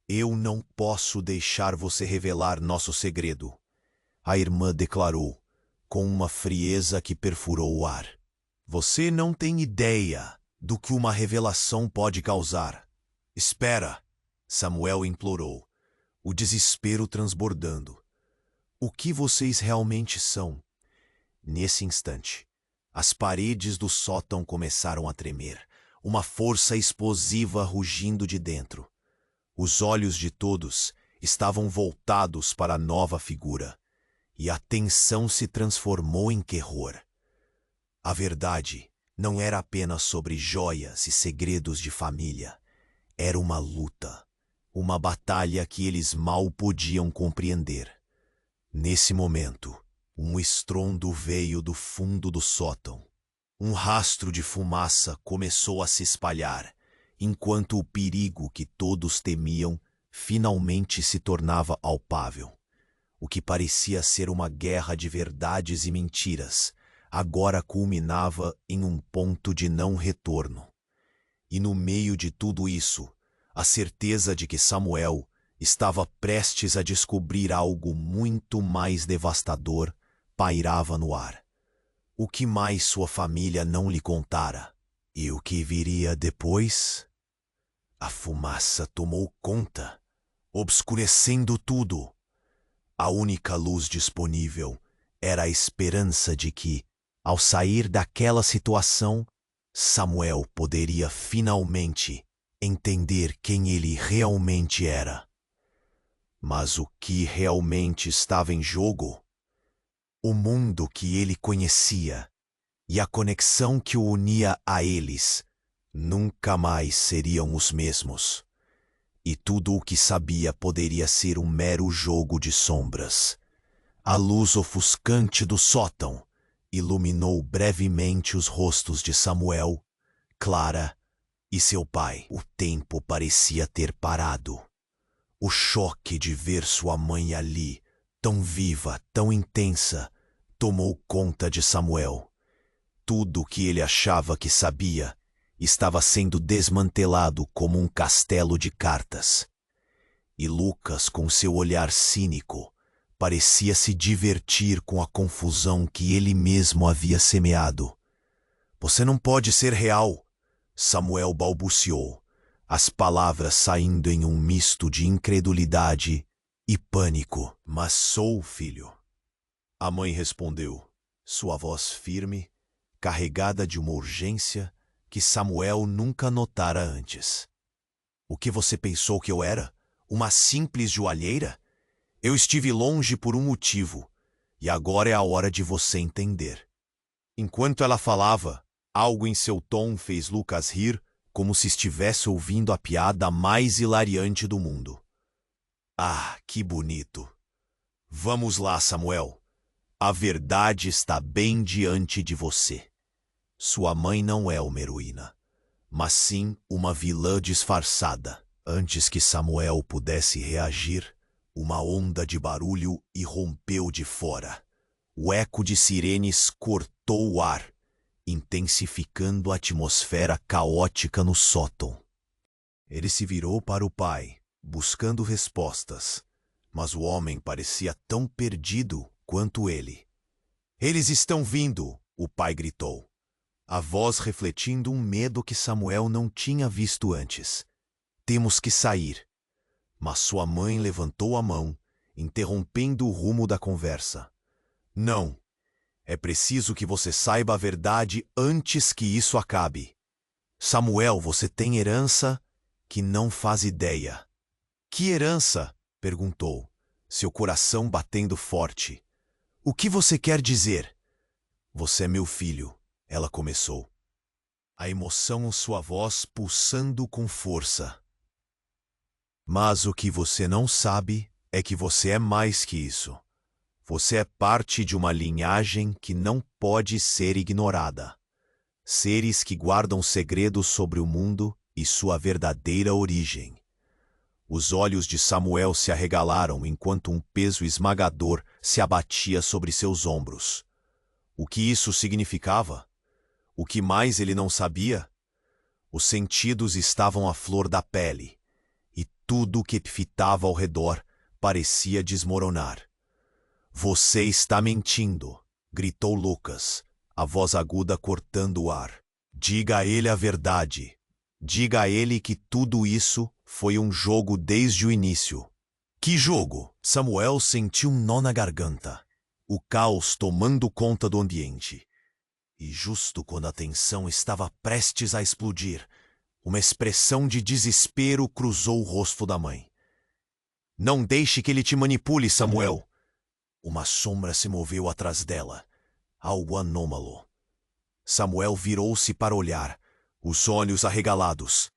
Eu não posso deixar você revelar nosso segredo, a irmã declarou, com uma frieza que perfurou o ar. Você não tem ideia do que uma revelação pode causar. Espera, Samuel implorou, o desespero transbordando. O que vocês realmente são? Nesse instante, as paredes do sótão começaram a tremer, uma força explosiva rugindo de dentro. Os olhos de todos estavam voltados para a nova figura, e a tensão se transformou em terror. A verdade não era apenas sobre joias e segredos de família. Era uma luta, uma batalha que eles mal podiam compreender. Nesse momento, um estrondo veio do fundo do sótão. Um rastro de fumaça começou a se espalhar, enquanto o perigo que todos temiam finalmente se tornava palpável. O que parecia ser uma guerra de verdades e mentiras, agora culminava em um ponto de não retorno. E no meio de tudo isso, a certeza de que Samuel estava prestes a descobrir algo muito mais devastador pairava no ar. O que mais sua família não lhe contara? E o que viria depois? A fumaça tomou conta, obscurecendo tudo. A única luz disponível era a esperança de que, Ao sair daquela situação, Samuel poderia finalmente entender quem ele realmente era. Mas o que realmente estava em jogo? O mundo que ele conhecia e a conexão que o unia a eles nunca mais seriam os mesmos. E tudo o que sabia poderia ser um mero jogo de sombras. A luz ofuscante do sótão iluminou brevemente os rostos de Samuel, Clara e seu pai. O tempo parecia ter parado. O choque de ver sua mãe ali, tão viva, tão intensa, tomou conta de Samuel. Tudo o que ele achava que sabia estava sendo desmantelado como um castelo de cartas. E Lucas, com seu olhar cínico, parecia se divertir com a confusão que ele mesmo havia semeado. "Você não pode ser real", Samuel balbuciou, as palavras saindo em um misto de incredulidade e pânico. "Mas sou, filho", a mãe respondeu, sua voz firme, carregada de uma urgência que Samuel nunca notara antes. "O que você pensou que eu era? Uma simples joalheira? Eu estive longe por um motivo, e agora é a hora de você entender." Enquanto ela falava, algo em seu tom fez Lucas rir como se estivesse ouvindo a piada mais hilariante do mundo. "Ah, que bonito! Vamos lá, Samuel. A verdade está bem diante de você. Sua mãe não é uma heroína, mas sim uma vilã disfarçada." Antes que Samuel pudesse reagir, uma onda de barulho irrompeu de fora. O eco de sirenes cortou o ar, intensificando a atmosfera caótica no sótão. Ele se virou para o pai, buscando respostas, mas o homem parecia tão perdido quanto ele. "Eles estão vindo!" o pai gritou, a voz refletindo um medo que Samuel não tinha visto antes. "Temos que sair." Mas sua mãe levantou a mão, interrompendo o rumo da conversa. "Não. É preciso que você saiba a verdade antes que isso acabe. Samuel, você tem herança que não faz ideia." "Que herança?" perguntou, seu coração batendo forte. "O que você quer dizer?" "Você é meu filho", ela começou, a emoção em sua voz pulsando com força. "Mas o que você não sabe é que você é mais que isso. Você é parte de uma linhagem que não pode ser ignorada. Seres que guardam segredos sobre o mundo e sua verdadeira origem." Os olhos de Samuel se arregalaram enquanto um peso esmagador se abatia sobre seus ombros. O que isso significava? O que mais ele não sabia? Os sentidos estavam à flor da pele, e tudo o que fitava ao redor parecia desmoronar. "Você está mentindo", gritou Lucas, a voz aguda cortando o ar. "Diga a ele a verdade. Diga a ele que tudo isso foi um jogo desde o início." "Que jogo?" Samuel sentiu um nó na garganta, o caos tomando conta do ambiente. E justo quando a tensão estava prestes a explodir, uma expressão de desespero cruzou o rosto da mãe. "Não deixe que ele te manipule, Samuel." Uma sombra se moveu atrás dela, algo anômalo. Samuel virou-se para olhar, os olhos arregalados.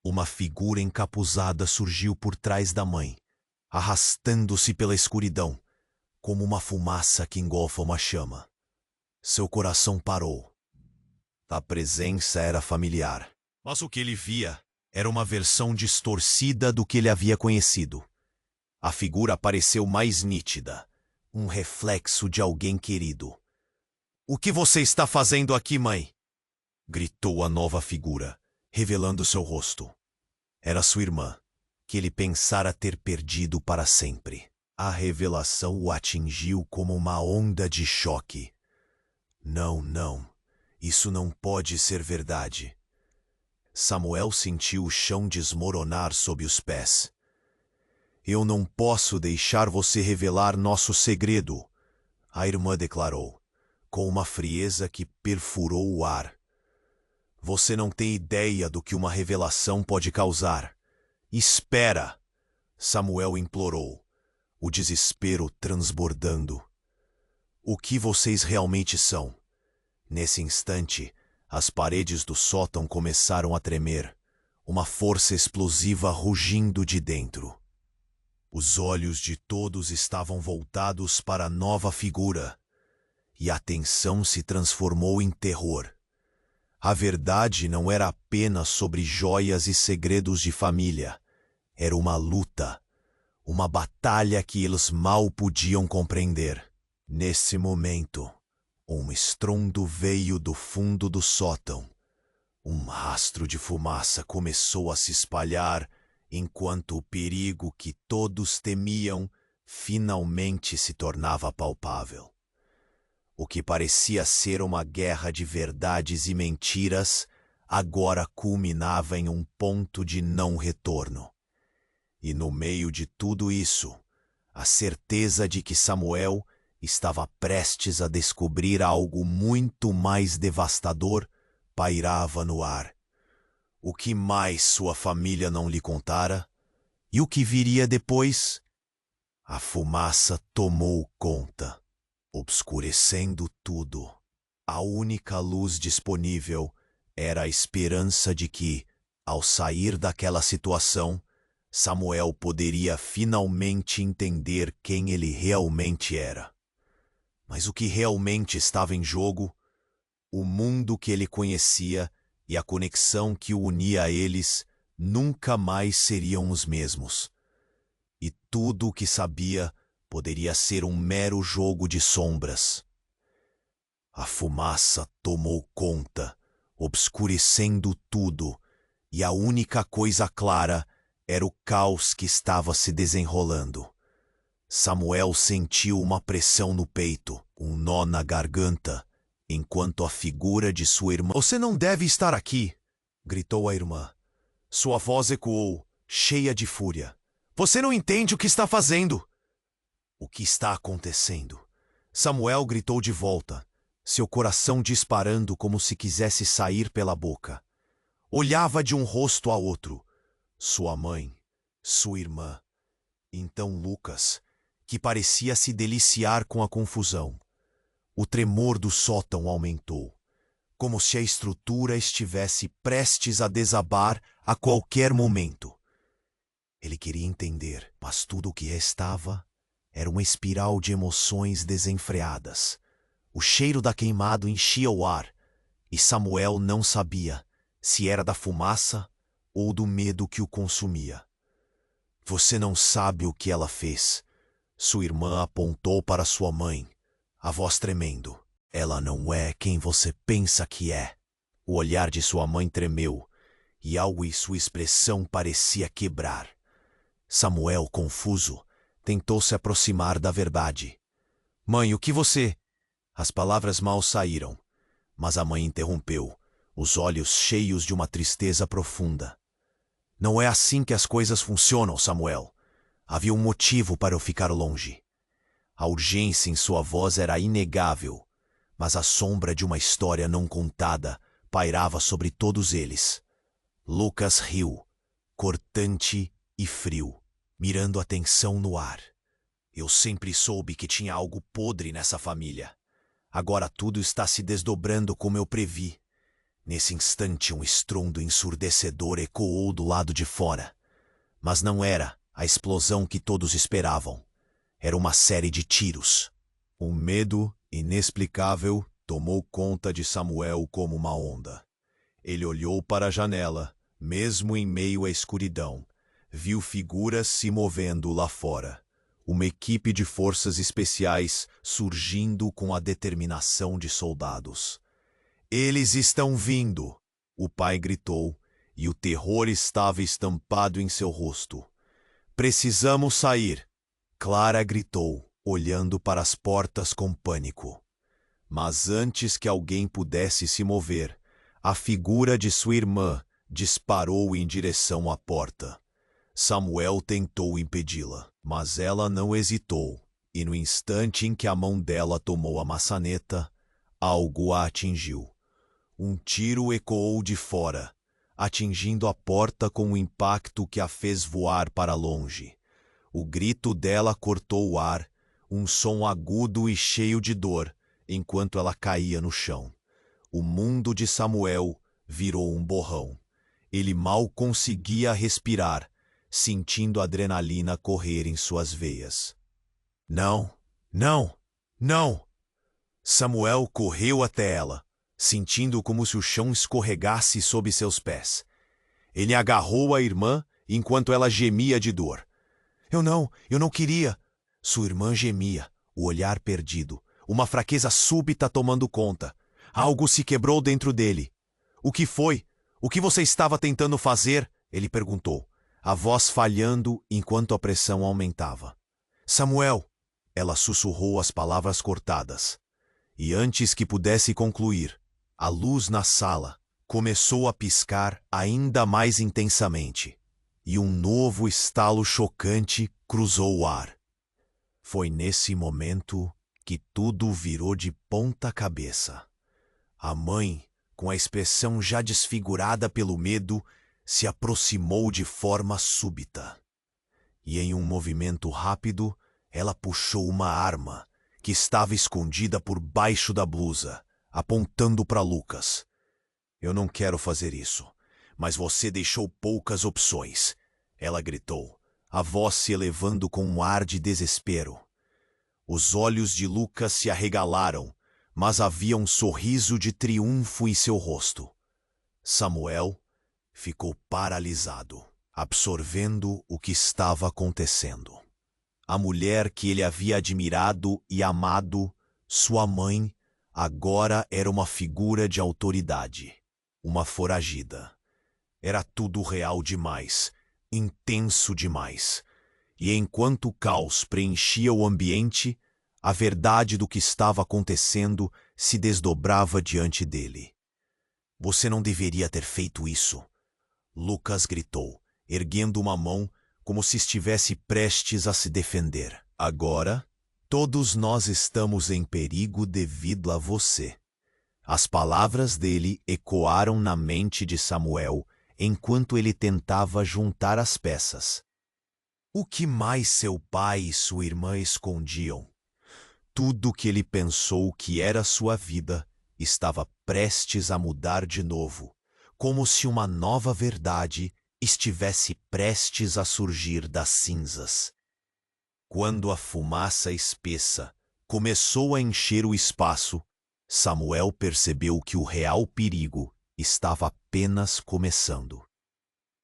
Uma figura encapuzada surgiu por trás da mãe, arrastando-se pela escuridão, como uma fumaça que engolfa uma chama. Seu coração parou. A presença era familiar, mas o que ele via era uma versão distorcida do que ele havia conhecido. A figura pareceu mais nítida, um reflexo de alguém querido. "O que você está fazendo aqui, mãe?" gritou a nova figura, revelando seu rosto. Era sua irmã, que ele pensara ter perdido para sempre. A revelação o atingiu como uma onda de choque. Não, isso não pode ser verdade." Samuel sentiu o chão desmoronar sob os pés. "Eu não posso deixar você revelar nosso segredo", a irmã declarou, com uma frieza que perfurou o ar. Você não tem ideia do que uma revelação pode causar. Espera! Samuel implorou, o desespero transbordando. O que vocês realmente são? Nesse instante, as paredes do sótão começaram a tremer, uma força explosiva rugindo de dentro. Os olhos de todos estavam voltados para a nova figura, e a tensão se transformou em terror. A verdade não era apenas sobre joias e segredos de família. Era uma luta, uma batalha que eles mal podiam compreender. Nesse momento, um estrondo veio do fundo do sótão. Um rastro de fumaça começou a se espalhar, enquanto o perigo que todos temiam finalmente se tornava palpável. O que parecia ser uma guerra de verdades e mentiras, agora culminava em um ponto de não retorno. E no meio de tudo isso, a certeza de que Samuel estava prestes a descobrir algo muito mais devastador pairava no ar. O que mais sua família não lhe contara? E o que viria depois? A fumaça tomou conta, obscurecendo tudo. A única luz disponível era a esperança de que, ao sair daquela situação, Samuel poderia finalmente entender quem ele realmente era. Mas o que realmente estava em jogo? O mundo que ele conhecia e a conexão que o unia a eles nunca mais seriam os mesmos. E tudo o que sabia poderia ser um mero jogo de sombras. A fumaça tomou conta, obscurecendo tudo, e a única coisa clara era o caos que estava se desenrolando. Samuel sentiu uma pressão no peito, um nó na garganta, enquanto a figura de sua irmã... "Você não deve estar aqui!" gritou a irmã. Sua voz ecoou, cheia de fúria. "Você não entende o que está fazendo!" "O que está acontecendo?" Samuel gritou de volta, seu coração disparando como se quisesse sair pela boca. Olhava de um rosto a outro. Sua mãe, sua irmã, então Lucas, que parecia se deliciar com a confusão. O tremor do sótão aumentou, como se a estrutura estivesse prestes a desabar a qualquer momento. Ele queria entender, mas tudo o que restava era uma espiral de emoções desenfreadas. O cheiro da queimado enchia o ar, e Samuel não sabia se era da fumaça ou do medo que o consumia. "Você não sabe o que ela fez." Sua irmã apontou para sua mãe, a voz tremendo. "Ela não é quem você pensa que é." O olhar de sua mãe tremeu, e algo em sua expressão parecia quebrar. Samuel, confuso, tentou se aproximar da verdade. "Mãe, o que você..." As palavras mal saíram, mas a mãe interrompeu, os olhos cheios de uma tristeza profunda. "Não é assim que as coisas funcionam, Samuel. Havia um motivo para eu ficar longe." A urgência em sua voz era inegável, mas a sombra de uma história não contada pairava sobre todos eles. Lucas riu, cortante e frio, mirando a tensão no ar. "Eu sempre soube que tinha algo podre nessa família. Agora tudo está se desdobrando como eu previ." Nesse instante, um estrondo ensurdecedor ecoou do lado de fora. Mas não era a explosão que todos esperavam. Era uma série de tiros. Um medo inexplicável tomou conta de Samuel como uma onda. Ele olhou para a janela, mesmo em meio à escuridão. Viu figuras se movendo lá fora. Uma equipe de forças especiais surgindo com a determinação de soldados. "Eles estão vindo!" O pai gritou, e o terror estava estampado em seu rosto. "Precisamos sair!" Clara gritou, olhando para as portas com pânico. Mas antes que alguém pudesse se mover, a figura de sua irmã disparou em direção à porta. Samuel tentou impedi-la, mas ela não hesitou, e no instante em que a mão dela tomou a maçaneta, Algo a atingiu. Um tiro ecoou de fora, atingindo a porta com um impacto que a fez voar para longe. O grito dela cortou o ar, um som agudo e cheio de dor, enquanto ela caía no chão. O mundo de Samuel virou um borrão. Ele mal conseguia respirar, sentindo a adrenalina correr em suas veias. Não, não, não! Samuel correu até ela, sentindo como se o chão escorregasse sob seus pés. Ele agarrou a irmã enquanto ela gemia de dor. Eu não queria. Sua irmã gemia, o olhar perdido, uma fraqueza súbita tomando conta. Algo se quebrou dentro dele. O que foi? O que você estava tentando fazer? Ele perguntou, a voz falhando enquanto a pressão aumentava. Samuel! Ela sussurrou as palavras cortadas. E antes que pudesse concluir, a luz na sala começou a piscar ainda mais intensamente, e um novo estalo chocante cruzou o ar. Foi nesse momento que tudo virou de ponta cabeça. A mãe, com a expressão já desfigurada pelo medo, se aproximou de forma súbita. E em um movimento rápido, ela puxou uma arma que estava escondida por baixo da blusa, apontando para Lucas. Eu não quero fazer isso, mas você deixou poucas opções, ela gritou, a voz se elevando com um ar de desespero. Os olhos de Lucas se arregalaram, mas havia um sorriso de triunfo em seu rosto. Samuel ficou paralisado, absorvendo o que estava acontecendo. A mulher que ele havia admirado e amado, sua mãe, agora era uma figura de autoridade, uma foragida. Era tudo real demais, intenso demais. E enquanto o caos preenchia o ambiente, a verdade do que estava acontecendo se desdobrava diante dele. Você não deveria ter feito isso, Lucas gritou, erguendo uma mão como se estivesse prestes a se defender. Agora, todos nós estamos em perigo devido a você. As palavras dele ecoaram na mente de Samuel enquanto ele tentava juntar as peças. O que mais seu pai e sua irmã escondiam? Tudo que ele pensou que era sua vida estava prestes a mudar de novo, como se uma nova verdade estivesse prestes a surgir das cinzas. Quando a fumaça espessa começou a encher o espaço, Samuel percebeu que o real perigo estava apenas começando.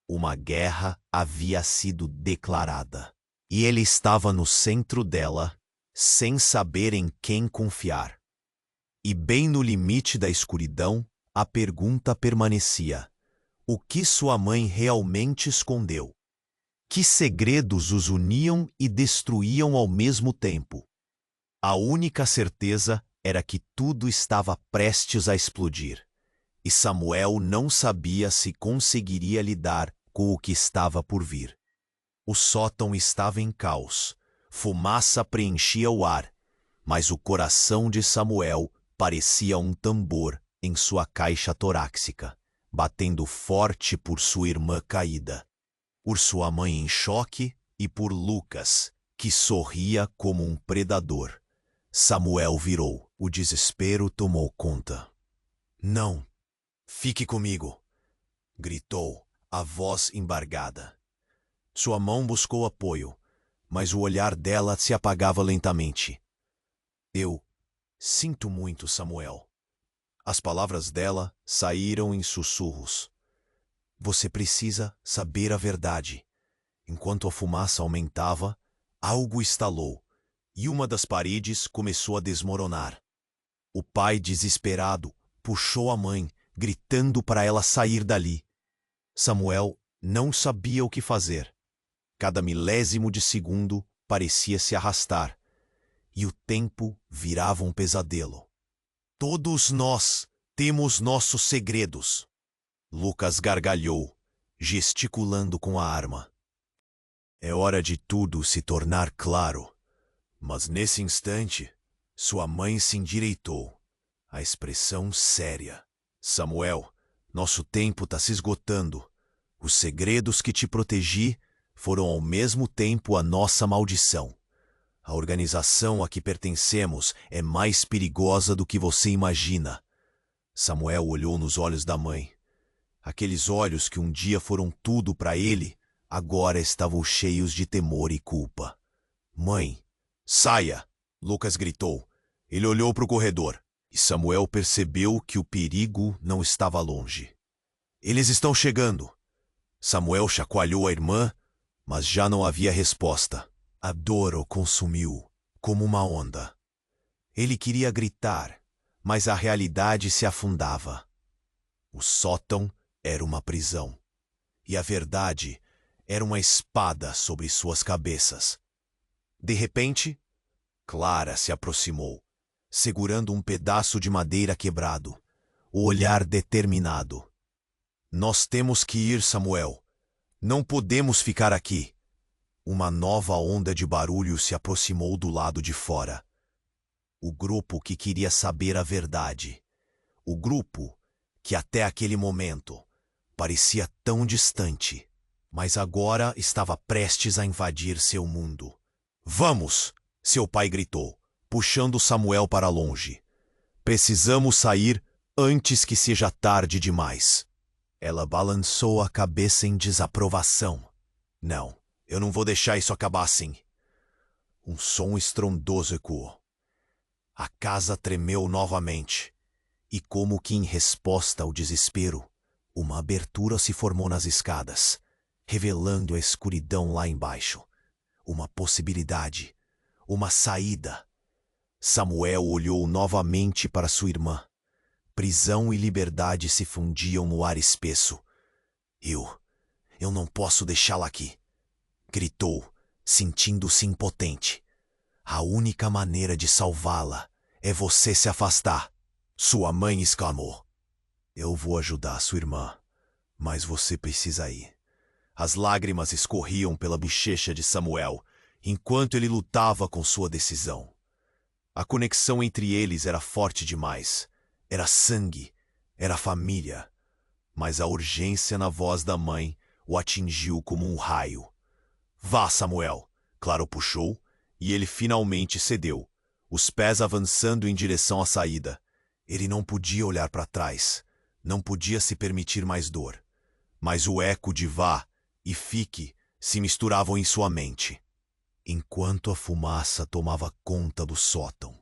Uma guerra havia sido declarada, e ele estava no centro dela, sem saber em quem confiar. E bem no limite da escuridão, a pergunta permanecia: o que sua mãe realmente escondeu? Que segredos os uniam e destruíam ao mesmo tempo? A única certeza era que tudo estava prestes a explodir, e Samuel não sabia se conseguiria lidar com o que estava por vir. O sótão estava em caos, fumaça preenchia o ar, mas o coração de Samuel parecia um tambor em sua caixa torácica, batendo forte por sua irmã caída, por sua mãe em choque e por Lucas, que sorria como um predador. Samuel virou. O desespero tomou conta. Não, fique comigo, gritou, a voz embargada. Sua mão buscou apoio, mas o olhar dela se apagava lentamente. Eu sinto muito, Samuel. As palavras dela saíram em sussurros. Você precisa saber a verdade. Enquanto a fumaça aumentava, algo estalou, e uma das paredes começou a desmoronar. O pai, desesperado, puxou a mãe, gritando para ela sair dali. Samuel não sabia o que fazer. Cada milésimo de segundo parecia se arrastar, e o tempo virava um pesadelo. Todos nós temos nossos segredos. Lucas gargalhou, gesticulando com a arma. É hora de tudo se tornar claro. Mas nesse instante, sua mãe se endireitou. a expressão séria. Samuel, nosso tempo está se esgotando. Os segredos que te protegi foram ao mesmo tempo a nossa maldição. A organização a que pertencemos é mais perigosa do que você imagina. Samuel olhou nos olhos da mãe. Aqueles olhos que um dia foram tudo para ele, agora estavam cheios de temor e culpa. Mãe, saia! Lucas gritou. Ele olhou para o corredor e Samuel percebeu que o perigo não estava longe. Eles estão chegando. Samuel chacoalhou a irmã, mas já não havia resposta. A dor o consumiu, como uma onda. Ele queria gritar, mas a realidade se afundava. O sótão era uma prisão, e a verdade era uma espada sobre suas cabeças. De repente, Clara se aproximou, segurando um pedaço de madeira quebrado, o olhar determinado. Nós temos que ir, Samuel. Não podemos ficar aqui. Uma nova onda de barulho se aproximou do lado de fora. O grupo que queria saber a verdade. O grupo que até aquele momento parecia tão distante, mas agora estava prestes a invadir seu mundo. Vamos! Seu pai gritou, puxando Samuel para longe. Precisamos sair antes que seja tarde demais. Ela balançou a cabeça em desaprovação. Não, eu não vou deixar isso acabar assim. Um som estrondoso ecoou. A casa tremeu novamente, e como que em resposta ao desespero, uma abertura se formou nas escadas, revelando a escuridão lá embaixo. Uma possibilidade, uma saída. Samuel olhou novamente para sua irmã. Prisão e liberdade se fundiam no ar espesso. Eu não posso deixá-la aqui, gritou, sentindo-se impotente. A única maneira de salvá-la é você se afastar. Sua mãe exclamou. Eu vou ajudar sua irmã, mas você precisa ir. As lágrimas escorriam pela bochecha de Samuel, enquanto ele lutava com sua decisão. A conexão entre eles era forte demais. Era sangue, era família. Mas a urgência na voz da mãe o atingiu como um raio. Vá, Samuel! Clara o puxou, e ele finalmente cedeu, os pés avançando em direção à saída. Ele não podia olhar para trás, não podia se permitir mais dor. Mas o eco de vá e fique se misturavam em sua mente, enquanto a fumaça tomava conta do sótão.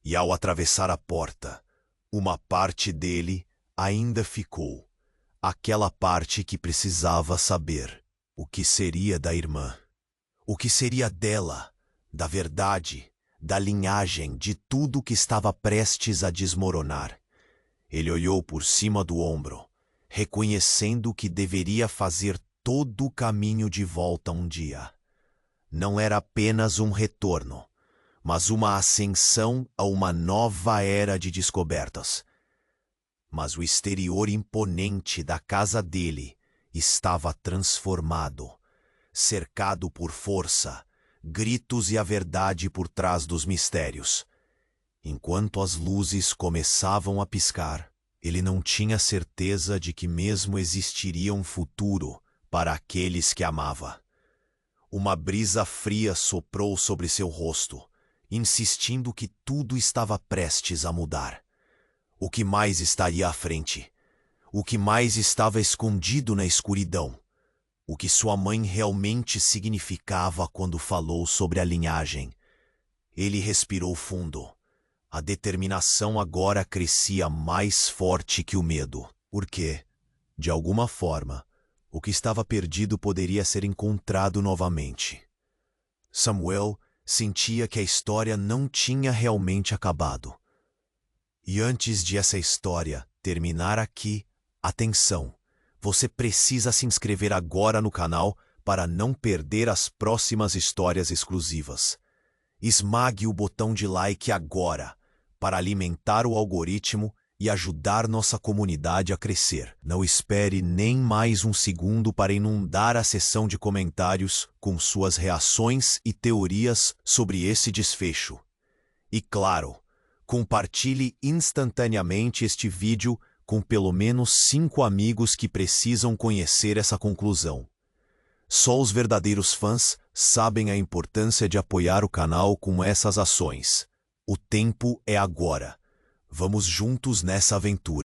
E ao atravessar a porta, uma parte dele ainda ficou, aquela parte que precisava saber o que seria da irmã, o que seria dela, da verdade, da linhagem, de tudo que estava prestes a desmoronar. Ele olhou por cima do ombro, reconhecendo que deveria fazer todo o caminho de volta um dia. Não era apenas um retorno, mas uma ascensão a uma nova era de descobertas. Mas o exterior imponente da casa dele estava transformado, cercado por força, gritos e a verdade por trás dos mistérios. Enquanto as luzes começavam a piscar, ele não tinha certeza de que mesmo existiria um futuro para aqueles que amava. Uma brisa fria soprou sobre seu rosto, insistindo que tudo estava prestes a mudar. O que mais estaria à frente? O que mais estava escondido na escuridão? O que sua mãe realmente significava quando falou sobre a linhagem? Ele respirou fundo. A determinação agora crescia mais forte que o medo, porque, de alguma forma, o que estava perdido poderia ser encontrado novamente. Samuel sentia que a história não tinha realmente acabado. E antes de essa história terminar aqui, atenção! Você precisa se inscrever agora no canal para não perder as próximas histórias exclusivas. Esmague o botão de like agora para alimentar o algoritmo e ajudar nossa comunidade a crescer. Não espere nem mais um segundo para inundar a seção de comentários com suas reações e teorias sobre esse desfecho. E claro, Compartilhe instantaneamente este vídeo com pelo menos 5 amigos que precisam conhecer essa conclusão. Só os verdadeiros fãs sabem a importância de apoiar o canal com essas ações. O tempo é agora. Vamos juntos nessa aventura.